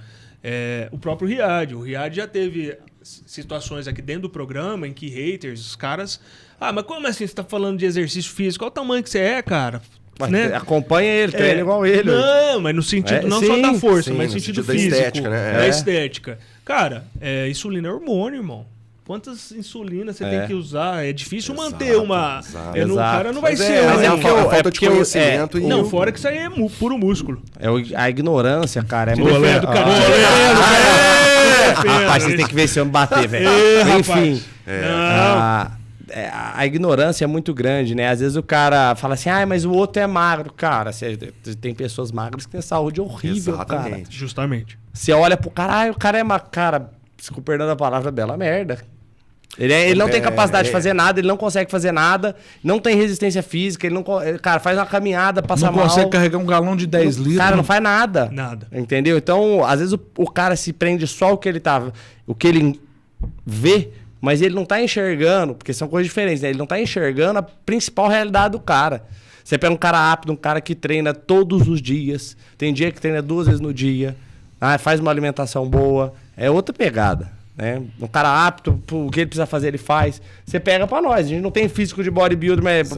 O próprio Riad. O Riad já teve situações aqui dentro do programa em que haters, os caras... mas como assim você tá falando de exercício físico? Qual o tamanho que você é, cara? Mas né? Acompanha ele, treina igual ele. Não, mas no sentido não só da força, mas no sentido físico. Da estética, né? Da estética. Cara, insulina é hormônio, irmão. Quantas insulinas você tem que usar? É difícil manter uma... O cara não vai ser... Mas é falta de conhecimento. Não, fora que isso aí é puro músculo. A ignorância, cara. Rapaz, vocês têm que ver se eu me bater, velho. Enfim. A ignorância é muito grande, né? Às vezes o cara fala assim, mas o outro é magro. Cara, tem pessoas magras que têm saúde horrível, cara. Justamente. Você olha pro cara, o cara é magro. Cara, com perdão da palavra, bela merda. Ele não tem capacidade de fazer nada, ele não consegue fazer nada, não tem resistência física, ele não... Cara, faz uma caminhada, passa mal. Não consegue carregar um galão de 10 litros. Cara, não faz nada. Nada. Entendeu? Então, às vezes o cara se prende só o que ele vê, mas ele não tá enxergando, porque são coisas diferentes, né? Ele não tá enxergando a principal realidade do cara. Você pega um cara apto, um cara que treina todos os dias, tem dia que treina 2 vezes no dia, faz uma alimentação boa, é outra pegada. Né? Um cara apto, o que ele precisa fazer, ele faz. Você pega pra nós. A gente não tem físico de bodybuilder, mas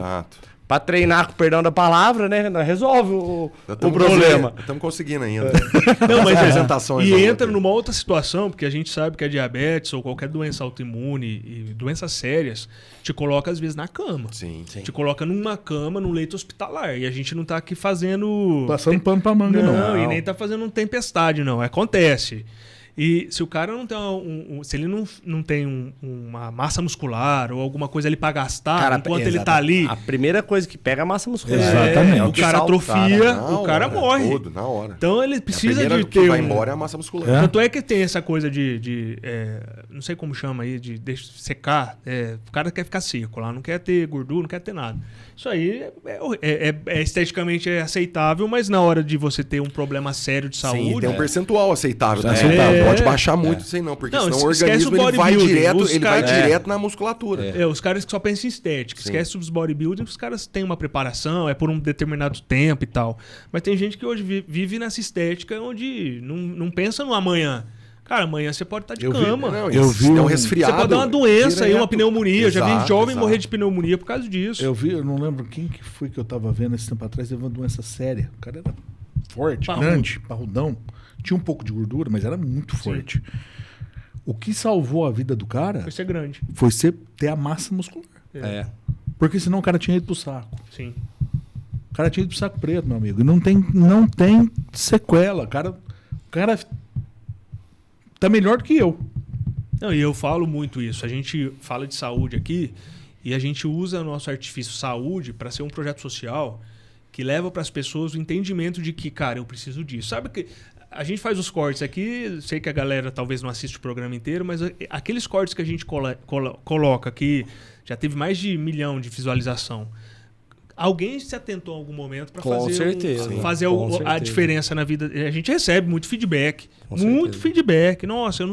pra treinar, com perdão da palavra, né? Resolve o problema. Estamos conseguindo ainda. Não, mas apresentações. E entra numa outra situação, porque a gente sabe que a diabetes ou qualquer doença autoimune e doenças sérias te coloca, às vezes, na cama. Sim. Te coloca numa cama, num leito hospitalar. E a gente não tá aqui fazendo... Passando pano pra manga, não. Não, e nem tá fazendo tempestade, não. Acontece. E se o cara não tem se ele não tem uma massa muscular ou alguma coisa ali pra gastar, cara, enquanto ele tá ali... A primeira coisa que pega é a massa muscular. Exatamente. O cara atrofia, o cara morre. Tudo, na hora. Então ele precisa de ter... que vai embora é a massa muscular. Tanto é que tem essa coisa de não sei como chama aí, de secar. O cara quer ficar seco lá, não quer ter gordura, não quer ter nada. Isso aí é esteticamente aceitável, mas na hora de você ter um problema sério de saúde... Sim, tem um percentual aceitável. Não pode baixar muito isso aí não, porque senão o organismo ele vai direto na musculatura. Os caras que só pensam em estética, esquece os bodybuilding, os caras têm uma preparação, é por um determinado tempo e tal. Mas tem gente que hoje vive nessa estética onde não pensa no amanhã. Cara, amanhã você pode estar de cama. Eu vi um resfriado. Você pode dar uma doença aí, uma pneumonia. Eu já vi jovem morrer de pneumonia por causa disso. Eu não lembro quem que foi que eu tava vendo esse tempo atrás, teve uma doença séria. O cara era forte, grande, parrudão. Tinha um pouco de gordura, mas era muito forte. O que salvou a vida do cara... Foi ser grande. Foi ter a massa muscular. Porque senão o cara tinha ido pro saco. Sim. O cara tinha ido pro saco preto, meu amigo. E não tem sequela. O cara tá melhor do que eu. Não, e eu falo muito isso. A gente fala de saúde aqui e a gente usa nosso artifício saúde para ser um projeto social que leva para as pessoas o entendimento de que, cara, eu preciso disso. Sabe que a gente faz os cortes aqui, sei que a galera talvez não assiste o programa inteiro, mas aqueles cortes que a gente coloca aqui, já teve mais de 1 milhão de visualização. Alguém se atentou em algum momento para fazer a diferença na vida. A gente recebe muito feedback. Feedback. Nossa,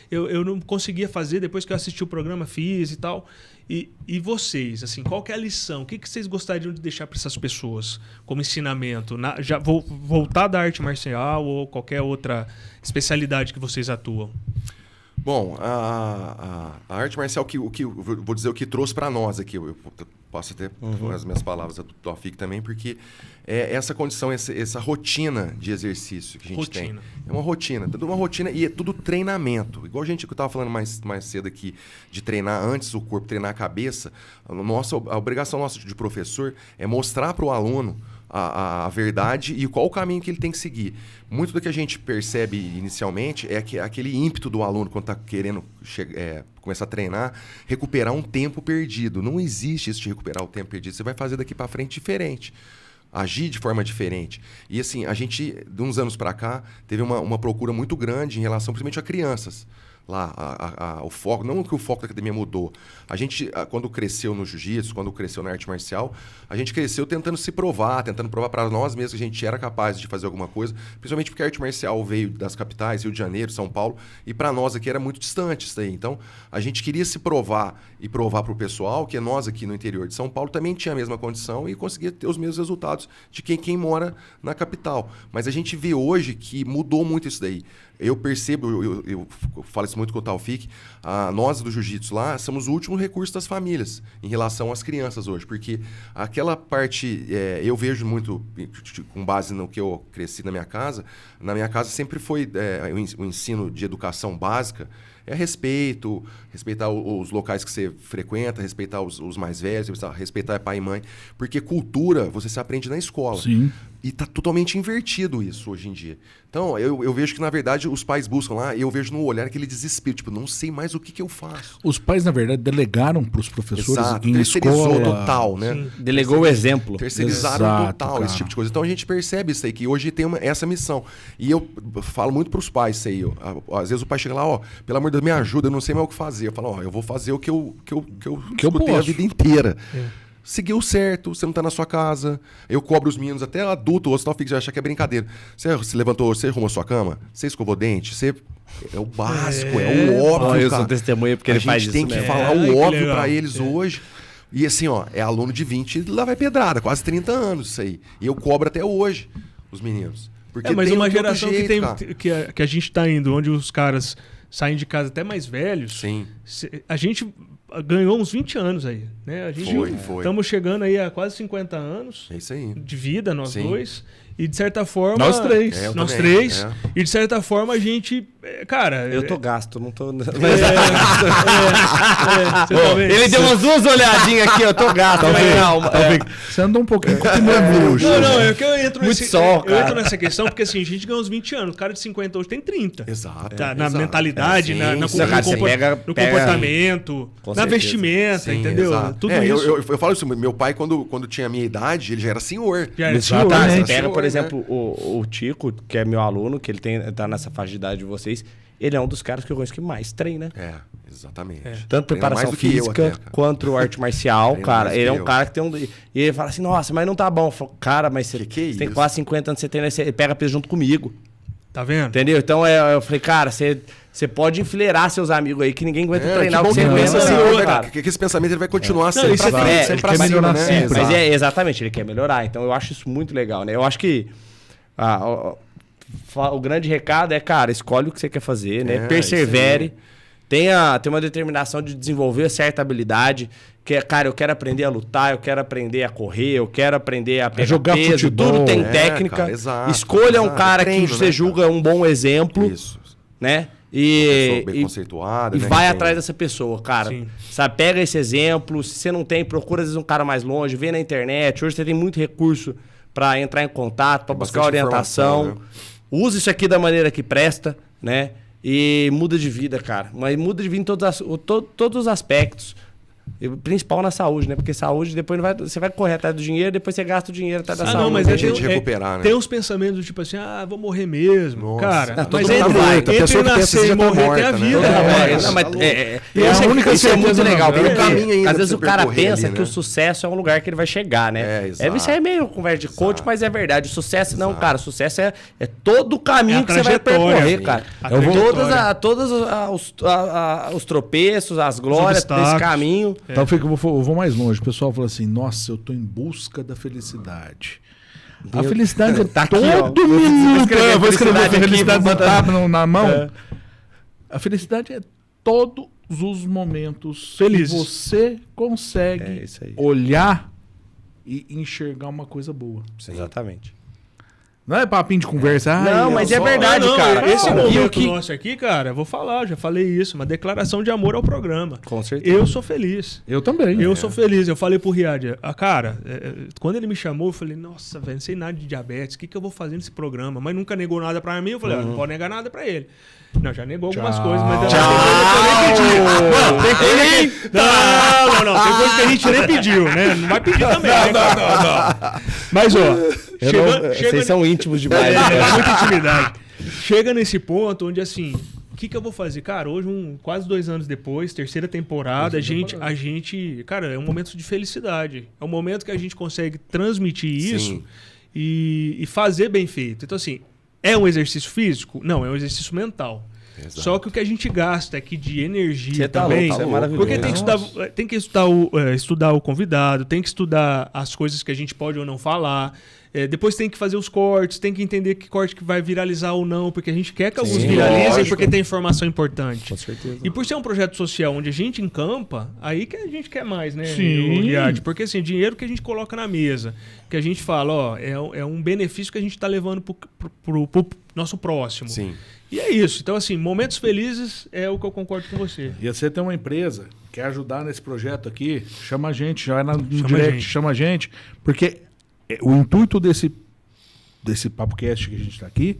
eu não conseguia fazer, depois que eu assisti o programa, fiz e tal. E vocês, assim, qual que é a lição? O que vocês gostariam de deixar para essas pessoas como ensinamento? Já voltar da arte marcial ou qualquer outra especialidade que vocês atuam? Bom, a arte marcial, vou dizer o que trouxe para nós aqui, eu posso até pôr as minhas palavras do Taufik também, porque é essa condição, essa rotina de exercício que a gente tem. É uma rotina, tudo uma rotina e é tudo treinamento. Igual que eu estava falando mais cedo aqui, de treinar antes o corpo, treinar a cabeça, a obrigação nossa de professor é mostrar para o aluno a verdade e qual o caminho que ele tem que seguir. Muito do que a gente percebe inicialmente é que aquele ímpeto do aluno quando está querendo começar a treinar, recuperar um tempo perdido. Não existe isso de recuperar o tempo perdido. Você vai fazer daqui para frente diferente. Agir de forma diferente. E assim, a gente, de uns anos para cá, teve uma procura muito grande em relação, principalmente a crianças. lá, o foco, não que o foco da academia mudou. A gente, quando cresceu no jiu-jitsu, quando cresceu na arte marcial, a gente cresceu tentando se provar, tentando provar para nós mesmos que a gente era capaz de fazer alguma coisa, principalmente porque a arte marcial veio das capitais, Rio de Janeiro, São Paulo, e para nós aqui era muito distante isso daí. Então, a gente queria se provar e provar para o pessoal que nós aqui no interior de São Paulo também tinha a mesma condição e conseguia ter os mesmos resultados de quem mora na capital. Mas a gente vê hoje que mudou muito isso daí. Eu percebo, eu falo isso muito com o Taufik, nós do jiu-jitsu lá somos o último recurso das famílias em relação às crianças hoje, porque aquela parte, eu vejo muito, com base no que eu cresci na minha casa sempre foi o ensino de educação básica, respeitar os locais que você frequenta, respeitar os mais velhos, respeitar pai e mãe, porque cultura você se aprende na escola. Sim. E está totalmente invertido isso hoje em dia. Então, eu vejo que, na verdade, os pais buscam lá, e eu vejo no olhar aquele desespero, tipo, não sei mais o que eu faço. Os pais, na verdade, delegaram para os professores em terceirizou escola. Total, né? Sim. Delegou o exemplo. Terceirizaram total esse tipo de coisa. Então, a gente percebe isso aí, que hoje tem essa missão. E eu falo muito para os pais isso aí. Às vezes o pai chega lá, pelo amor de Deus, me ajuda, eu não sei mais o que fazer. Eu falo, eu vou fazer o que eu escutei a vida inteira. Seguiu certo, você não tá na sua casa. Eu cobro os meninos, até adulto, o Taufik já acha que é brincadeira. Você se levantou, você arrumou a sua cama, você escovou dente, você... É o básico, é o óbvio, eu cara. sou testemunha porque ele faz isso. A gente tem que falar o óbvio pra eles hoje. E assim, é aluno de 20 e lá vai pedrada, quase 30 anos isso aí. E eu cobro até hoje os meninos. Porque mas tem uma geração jeito, que a gente tá indo, onde os caras saem de casa até mais velhos. Sim. A gente ganhou uns 20 anos aí, né? A gente estamos chegando aí a quase 50 anos de vida, nós dois. E de certa forma... Nós três. Nós três. E de certa forma a gente... Cara... Eu tô gasto, não tô... Ele deu umas duas olhadinhas aqui, eu tô gasto. Calma. Você andou um pouquinho com o pneu murcho. Não, é que eu entro eu entro nessa questão porque assim, a gente ganhou uns 20 anos. O cara de 50 hoje tem 30. Exato. Na mentalidade, no comportamento, na vestimenta, entendeu? Tudo isso. Eu falo isso, meu pai, quando tinha a minha idade, ele já era senhor. Você pega, por exemplo, o Tico, que é meu aluno, que ele tá nessa faixa de idade de vocês, ele é um dos caras que eu conheço que mais treina. Exatamente. Tanto preparação física quanto arte marcial, cara. Ele é um cara que tem E ele fala assim, nossa, mas não tá bom. Eu falo, cara, mas você tem quase 50 anos, você treina, você pega peso junto comigo. Tá vendo? Entendeu? Então eu falei, cara, você pode enfileirar seus amigos aí, que ninguém aguenta treinar o que você aguenta. Que esse pensamento ele vai continuar sempre pra frente, sempre pra cima, né? Mas exatamente, ele quer melhorar. Então eu acho isso muito legal, né? Eu acho que o grande recado é, cara, escolhe o que você quer fazer, né? Persevere. Tenha uma determinação de desenvolver certa habilidade. Que é, cara, eu quero aprender a lutar, eu quero aprender a correr, eu quero aprender a pegar jogar peso. Futebol. Tudo tem técnica. Cara, exato, escolha um cara que você julga um bom exemplo. Isso. Né? Bem conceituada, e né, vai atrás dessa pessoa, cara. Sim. Sabe, pega esse exemplo. Se você não tem, procura às vezes um cara mais longe, vê na internet. Hoje você tem muito recurso para entrar em contato, para buscar orientação. Né? Usa isso aqui da maneira que presta, né? E muda de vida, cara. Mas muda de vida em todos os aspectos. Principal na saúde, né? Porque saúde, depois você vai correr atrás do dinheiro, depois você gasta o dinheiro atrás da saúde. Não, mas tem jeito de recuperar, né? Tem uns pensamentos do tipo assim, vou morrer mesmo. Nossa. Cara, mas entre nascer e morrer tem a vida. É a única isso é muito legal. Tem um caminho ainda. Às vezes o cara pensa ali, que o sucesso é um lugar que ele vai chegar, né? Isso é meio conversa de coach, mas é verdade. O sucesso não, cara. O sucesso é todo o caminho que você vai percorrer, cara. Todos os tropeços, as glórias desse caminho. Então eu vou mais longe. O pessoal fala assim, nossa, eu tô em busca da felicidade. A felicidade tá todo aqui, minuto. Eu vou escrever a felicidade na mão. A felicidade é todos os momentos felizes que você consegue olhar e enxergar uma coisa boa. Exatamente. Não é papinho de conversa. Não, mas é verdade, cara. Esse momento nosso aqui, cara, vou falar, já falei isso, uma declaração de amor ao programa. Com certeza. Eu sou feliz. Eu também. Eu sou feliz. Eu falei pro Riad, cara, quando ele me chamou, eu falei, nossa, velho, não sei nada de diabetes, o que eu vou fazer nesse programa? Mas nunca negou nada pra mim, eu falei, não pode negar nada pra ele. Não, já negou algumas coisas, mas tem coisa que eu nem pedi. Não, tem coisa que a gente nem pediu, né? Não vai pedir também. Não. Mas, vocês são íntimos demais. Muita intimidade. Chega nesse ponto onde, assim, que eu vou fazer? Cara, hoje, quase 2 anos depois, 3ª temporada, a gente... Cara, é um momento de felicidade. É um momento que a gente consegue transmitir isso e fazer bem feito. Então, assim, é um exercício físico? Não, é um exercício mental. Exato. Só que o que a gente gasta aqui de energia também... Louco, é maravilhoso. Porque tem que estudar o convidado, tem que estudar as coisas que a gente pode ou não falar... depois tem que fazer os cortes, tem que entender que corte que vai viralizar ou não, porque a gente quer que alguns viralizem porque tem informação importante. Com certeza. E por ser um projeto social onde a gente encampa, aí que a gente quer mais, né? Sim. Porque assim, dinheiro que a gente coloca na mesa, que a gente fala, ó, é um benefício que a gente está levando pro nosso próximo. Sim. E é isso. Então, assim, momentos felizes é o que eu concordo com você. E você tem uma empresa que quer ajudar nesse projeto aqui, chama a gente, já no direct, chama a gente, porque... O intuito desse PapoCast que a gente está aqui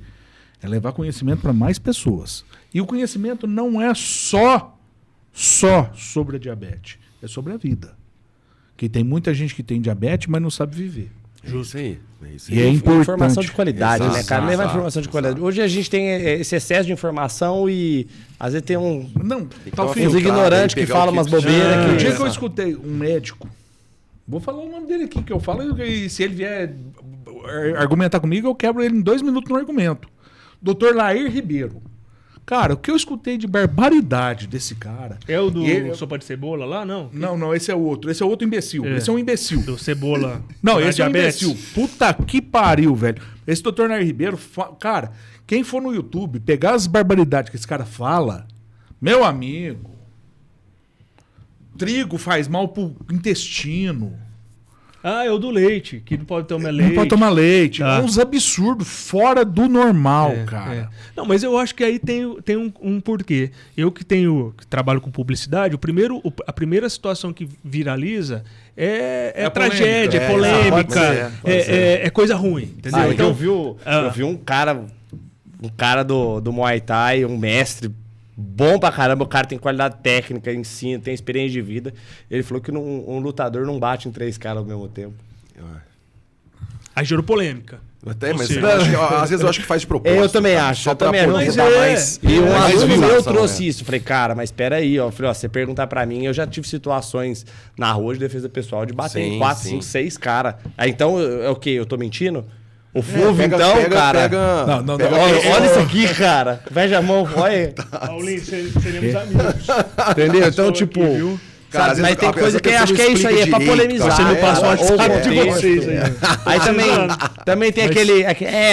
é levar conhecimento para mais pessoas. E o conhecimento não é só sobre a diabetes, é sobre a vida. Que tem muita gente que tem diabetes, mas não sabe viver. Justo aí. E é importante. Informação de qualidade, né, cara? Levar informação de qualidade. Hoje a gente tem esse excesso de informação e às vezes tem uns ignorantes que falam umas bobeiras. O dia que eu escutei um médico, vou falar o nome dele aqui, que eu falo, e se ele vier argumentar comigo, eu quebro ele em 2 minutos no argumento. Dr. Lair Ribeiro. Cara, o que eu escutei de barbaridade desse cara... É o do Sopa de Cebola lá, não? Não, esse é outro. Esse é outro imbecil. Esse é um imbecil. Do Cebola. Não, esse é um imbecil. Puta que pariu, velho. Esse Dr. Lair Ribeiro, cara, quem for no YouTube, pegar as barbaridades que esse cara fala, meu amigo... Trigo faz mal pro intestino. É o do leite, que não pode tomar leite. Não pode tomar leite. É uns absurdos, fora do normal, cara. Não, mas eu acho que aí tem um porquê. Eu que trabalho com publicidade, a primeira situação que viraliza é tragédia, é polêmica, é coisa ruim. Entendeu? Então, eu vi um cara do Muay Thai, um mestre bom pra caramba, o cara tem qualidade técnica, ensina, tem experiência de vida. Ele falou que um lutador não bate em 3 caras ao mesmo tempo. Aí gerou polêmica. Até, mas às vezes eu acho que faz de propósito. Eu também acho. Só pra mais. E um aluno meu trouxe isso. Falei, cara, mas espera aí. Ó. Falei, você perguntar pra mim, eu já tive situações na rua de defesa pessoal de bater em 4, 5, 6 caras. Aí então, é o quê? Eu tô mentindo? O Fulvio, cara... Não. Olha isso aqui, cara. Veja a mão, olha. Paulinho, seremos amigos. Entendeu? Então, tipo... Cara, mas tem coisa que acho que é isso aí, é pra polemizar. Você me passou o WhatsApp de vocês aí. Aí também tem aquele...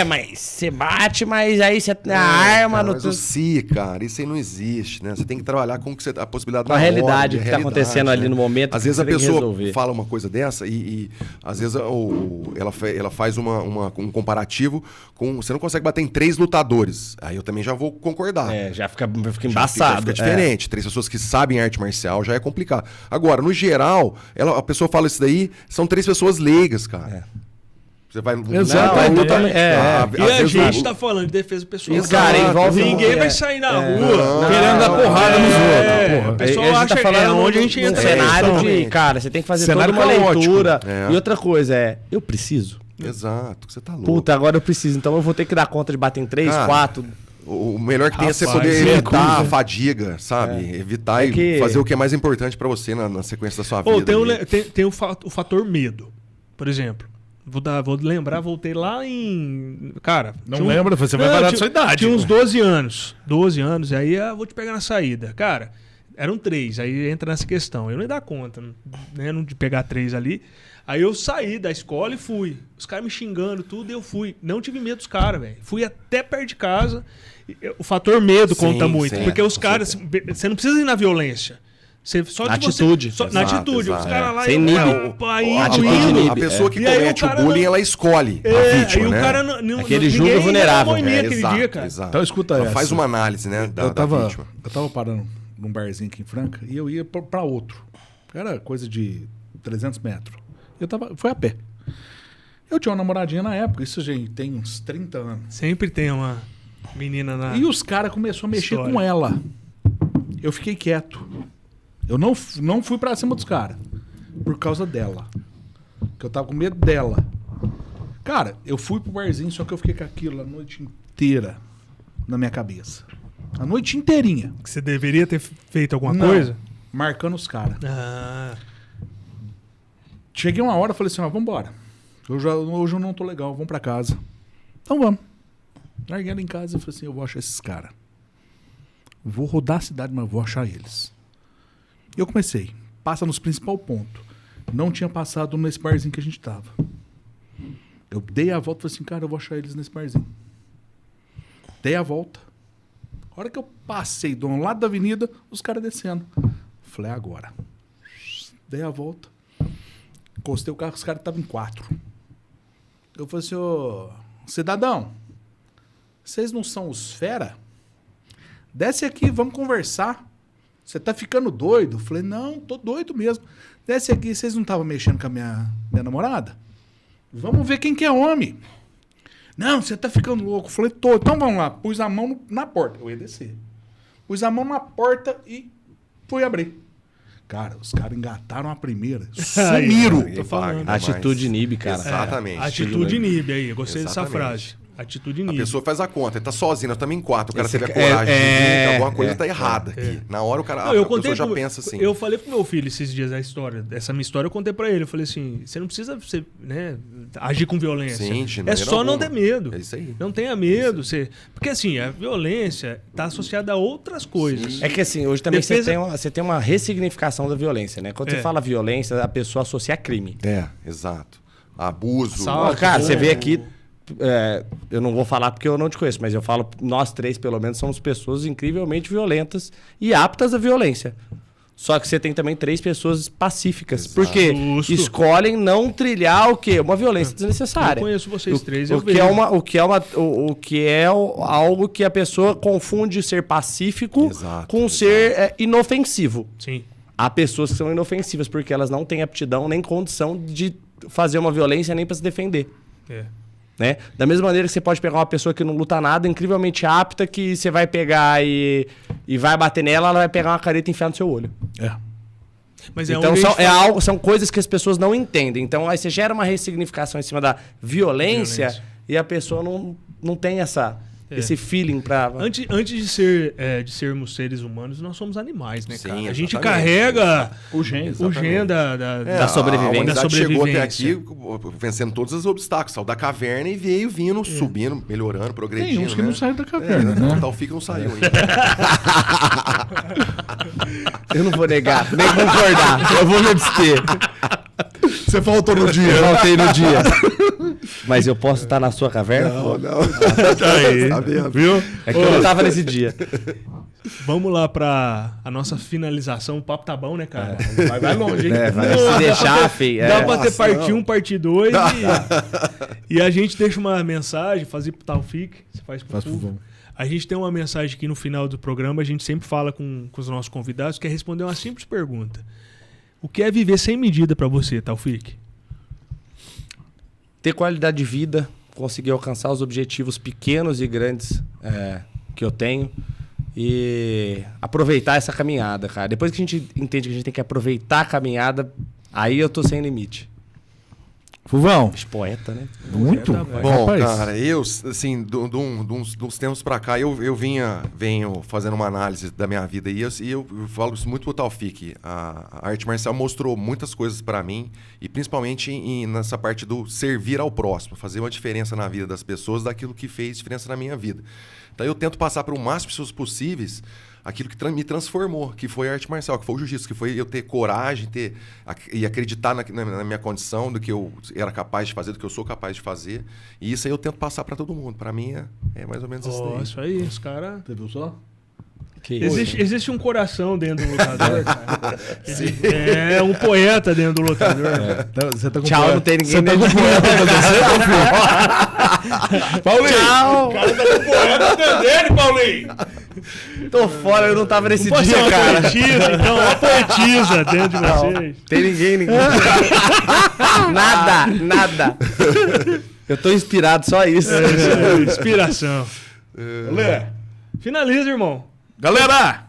mas você bate, mas aí você tem a arma... Mas cara, isso aí não existe, né? Você tem que trabalhar com a possibilidade da realidade que tá acontecendo ali no momento. Às vezes a pessoa fala uma coisa dessa e às vezes ela faz um comparativo com... Você não consegue bater em 3 lutadores. Aí eu também já vou concordar. Já fica embaçado. Fica diferente. 3 pessoas que sabem arte marcial já é complicado. Agora, no geral, a pessoa fala isso daí, são 3 pessoas leigas, cara. Você vai... Exatamente. E a gente tá falando de defesa pessoal. Cara, envolve... Ninguém vai sair na rua querendo dar porrada nos outros. O pessoal acha que é onde a gente entra. Cenário de... Cara, você tem que fazer toda uma leitura. E outra coisa eu preciso. Exato, você tá louco. Puta, agora eu preciso. Então eu vou ter que dar conta de bater em 3, 4... O melhor que tem é você poder evitar a fadiga, sabe? Evitar e fazer o que é mais importante pra você na sequência da sua vida. Tem o fator medo, por exemplo. Vou lembrar, voltei lá em... Cara... Não lembra? Você vai parar da sua idade. Tinha uns 12 anos. 12 anos, e aí eu vou te pegar na saída. Cara, eram 3, aí entra nessa questão. Eu não ia dar conta, né? De pegar 3 ali. Aí eu saí da escola e fui. Os caras me xingando, tudo, e eu fui. Não tive medo dos caras, velho. Fui até perto de casa. O fator medo conta muito. Porque os caras... Você não precisa ir na violência. Você, só na atitude. Na atitude. Os caras lá... Sem nível. A pessoa que comete o bullying, ela escolhe a vítima, e né? O cara aquele julga vulnerável. Então escuta essa. Faz uma análise, né, da vítima. Eu tava parando num barzinho aqui em Franca e eu ia pra outro. Era coisa de 300 metros. Foi a pé. Eu tinha uma namoradinha na época, isso gente tem uns 30 anos. Sempre tem uma menina na... E os caras começaram a mexer com ela. Eu fiquei quieto. Eu não fui pra cima dos caras. Por causa dela. Porque eu tava com medo dela. Cara, eu fui pro barzinho, só que eu fiquei com aquilo a noite inteira na minha cabeça. A noite inteirinha. Que você deveria ter feito alguma coisa? Marcando os caras. Ah. Cheguei uma hora e falei assim, vamos embora. Hoje eu não tô legal, vamos pra casa. Então vamos. Larguei ela em casa e falei assim, eu vou achar esses caras. Vou rodar a cidade, mas vou achar eles. E eu comecei. Passa nos principais pontos. Não tinha passado nesse barzinho que a gente tava. Eu dei a volta e falei assim, cara, eu vou achar eles nesse barzinho. Dei a volta. A hora que eu passei do lado da avenida, os caras descendo. Falei, agora. Dei a volta. Encostei o carro, os caras estavam em 4. Eu falei assim, ô, cidadão, vocês não são os fera? Desce aqui, vamos conversar. Você tá ficando doido? Falei, não, tô doido mesmo. Desce aqui, vocês não estavam mexendo com a minha namorada? Vamos ver quem que é homem. Não, você tá ficando louco. Falei, tô. Então vamos lá. Pus a mão na porta. Eu ia descer. Pus a mão na porta e fui abrir. Cara, os caras engataram a primeira. Sumiram. Tô falando. Atitude inibe, cara. Exatamente. Atitude inibe aí. Eu gostei dessa frase. Atitude inibe. A pessoa faz a conta, ele tá sozinho, nós estamos em 4. O cara teve a coragem de vir, que alguma coisa tá errada aqui. Na hora o cara, a pessoa já pensa assim. Eu falei pro meu filho esses dias essa minha história, eu contei pra ele. Eu falei assim, você não precisa agir com violência. Sim, é só não ter medo. É isso aí. Não tenha medo. Porque assim, a violência tá associada a outras coisas. Sim. É que assim, hoje também você tem uma ressignificação da violência, né? Quando você fala violência, a pessoa associa a crime. Exato. Abuso. Cara, você vê aqui... eu não vou falar porque eu não te conheço, mas eu falo, nós 3 pelo menos somos pessoas incrivelmente violentas e aptas à violência. Só que você tem também 3 pessoas pacíficas. Exato. Porque escolhem não trilhar o quê? Uma violência desnecessária. Eu conheço vocês 3, o que é algo que a pessoa confunde ser pacífico com ser inofensivo. Sim. Há pessoas que são inofensivas porque elas não têm aptidão nem condição de fazer uma violência nem para se defender. Né? Da mesma maneira que você pode pegar uma pessoa que não luta nada, incrivelmente apta, que você vai pegar e vai bater nela, ela vai pegar uma careta e enfiar no seu olho. Mas então são coisas que as pessoas não entendem. Então aí você gera uma ressignificação em cima da violência. E a pessoa não tem esse feeling pra... Antes de sermos seres humanos, nós somos animais, né, cara? Sim, a gente carrega o gene da sobrevivência. A humanidade chegou até aqui vencendo todos os obstáculos. Saiu da caverna e veio vindo, subindo, melhorando, progredindo. Tem uns que não saíram da caverna, né? O Taufik não saiu ainda. Eu não vou negar, nem concordar. Eu vou me abster. Você faltou no dia. Eu faltei no dia. Mas eu posso estar na sua caverna? Não. Tá aí. Viu? É que eu não tava nesse dia. Vamos lá pra a nossa finalização. O papo tá bom, né, cara? Vai longe, hein? Vai se deixar, filho. Dá pra ter parte 1, parte 2. E a gente deixa uma mensagem, fazer pro Taufik. Você faz pro povo. A gente tem uma mensagem aqui no final do programa. A gente sempre fala com os nossos convidados, que é responder uma simples pergunta. O que é viver sem medida pra você, Taufik? Ter qualidade de vida, conseguir alcançar os objetivos pequenos e grandes que eu tenho e aproveitar essa caminhada, cara. Depois que a gente entende que a gente tem que aproveitar a caminhada, aí eu tô sem limite. Fuvão. Poeta, né? Muito. Bom, cara, eu, assim, de uns tempos pra cá, eu venho fazendo uma análise da minha vida e eu falo isso muito pro Taufik. A arte marcial mostrou muitas coisas pra mim e principalmente nessa parte do servir ao próximo, fazer uma diferença na vida das pessoas daquilo que fez diferença na minha vida. Então eu tento passar para o máximo de pessoas possíveis aquilo que me transformou, que foi a arte marcial, que foi o jiu-jitsu, que foi eu ter coragem e acreditar na minha condição, do que eu era capaz de fazer, do que eu sou capaz de fazer. E isso aí eu tento passar para todo mundo. Para mim é mais ou menos isso daí. Isso aí, os caras... Você viu só? Existe um coração dentro do lutador, cara. É um poeta dentro do lutador. Você tá com tchau, não tem ninguém dentro do poeta. Paulinho! Tchau! O cara tá com poeta dele, Paulinho! Tô fora, eu não tava nesse dia, cara. Poetisa, então, uma poetisa dentro de vocês. Tem ninguém. Nada. Eu tô inspirado, só isso. Inspiração. Lê. Finaliza, irmão. Galera,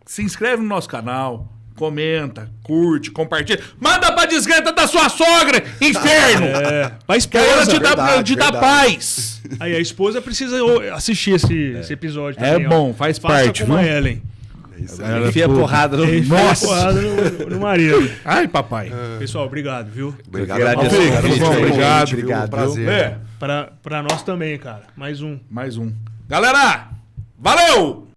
se inscreve no nosso canal, comenta, curte, compartilha. Manda pra desgreta da sua sogra, inferno! Pra esposa, te dar paz. Aí a esposa precisa assistir esse episódio também. É bom, faz parte. Faça como a Ellen. É isso aí. Enfia porrada no... Nossa! Porrada no marido. Ai, papai. Pessoal, obrigado, viu? Obrigado. Obrigado. Obrigado. Prazer. Pra nós também, cara. Mais um. Galera, valeu!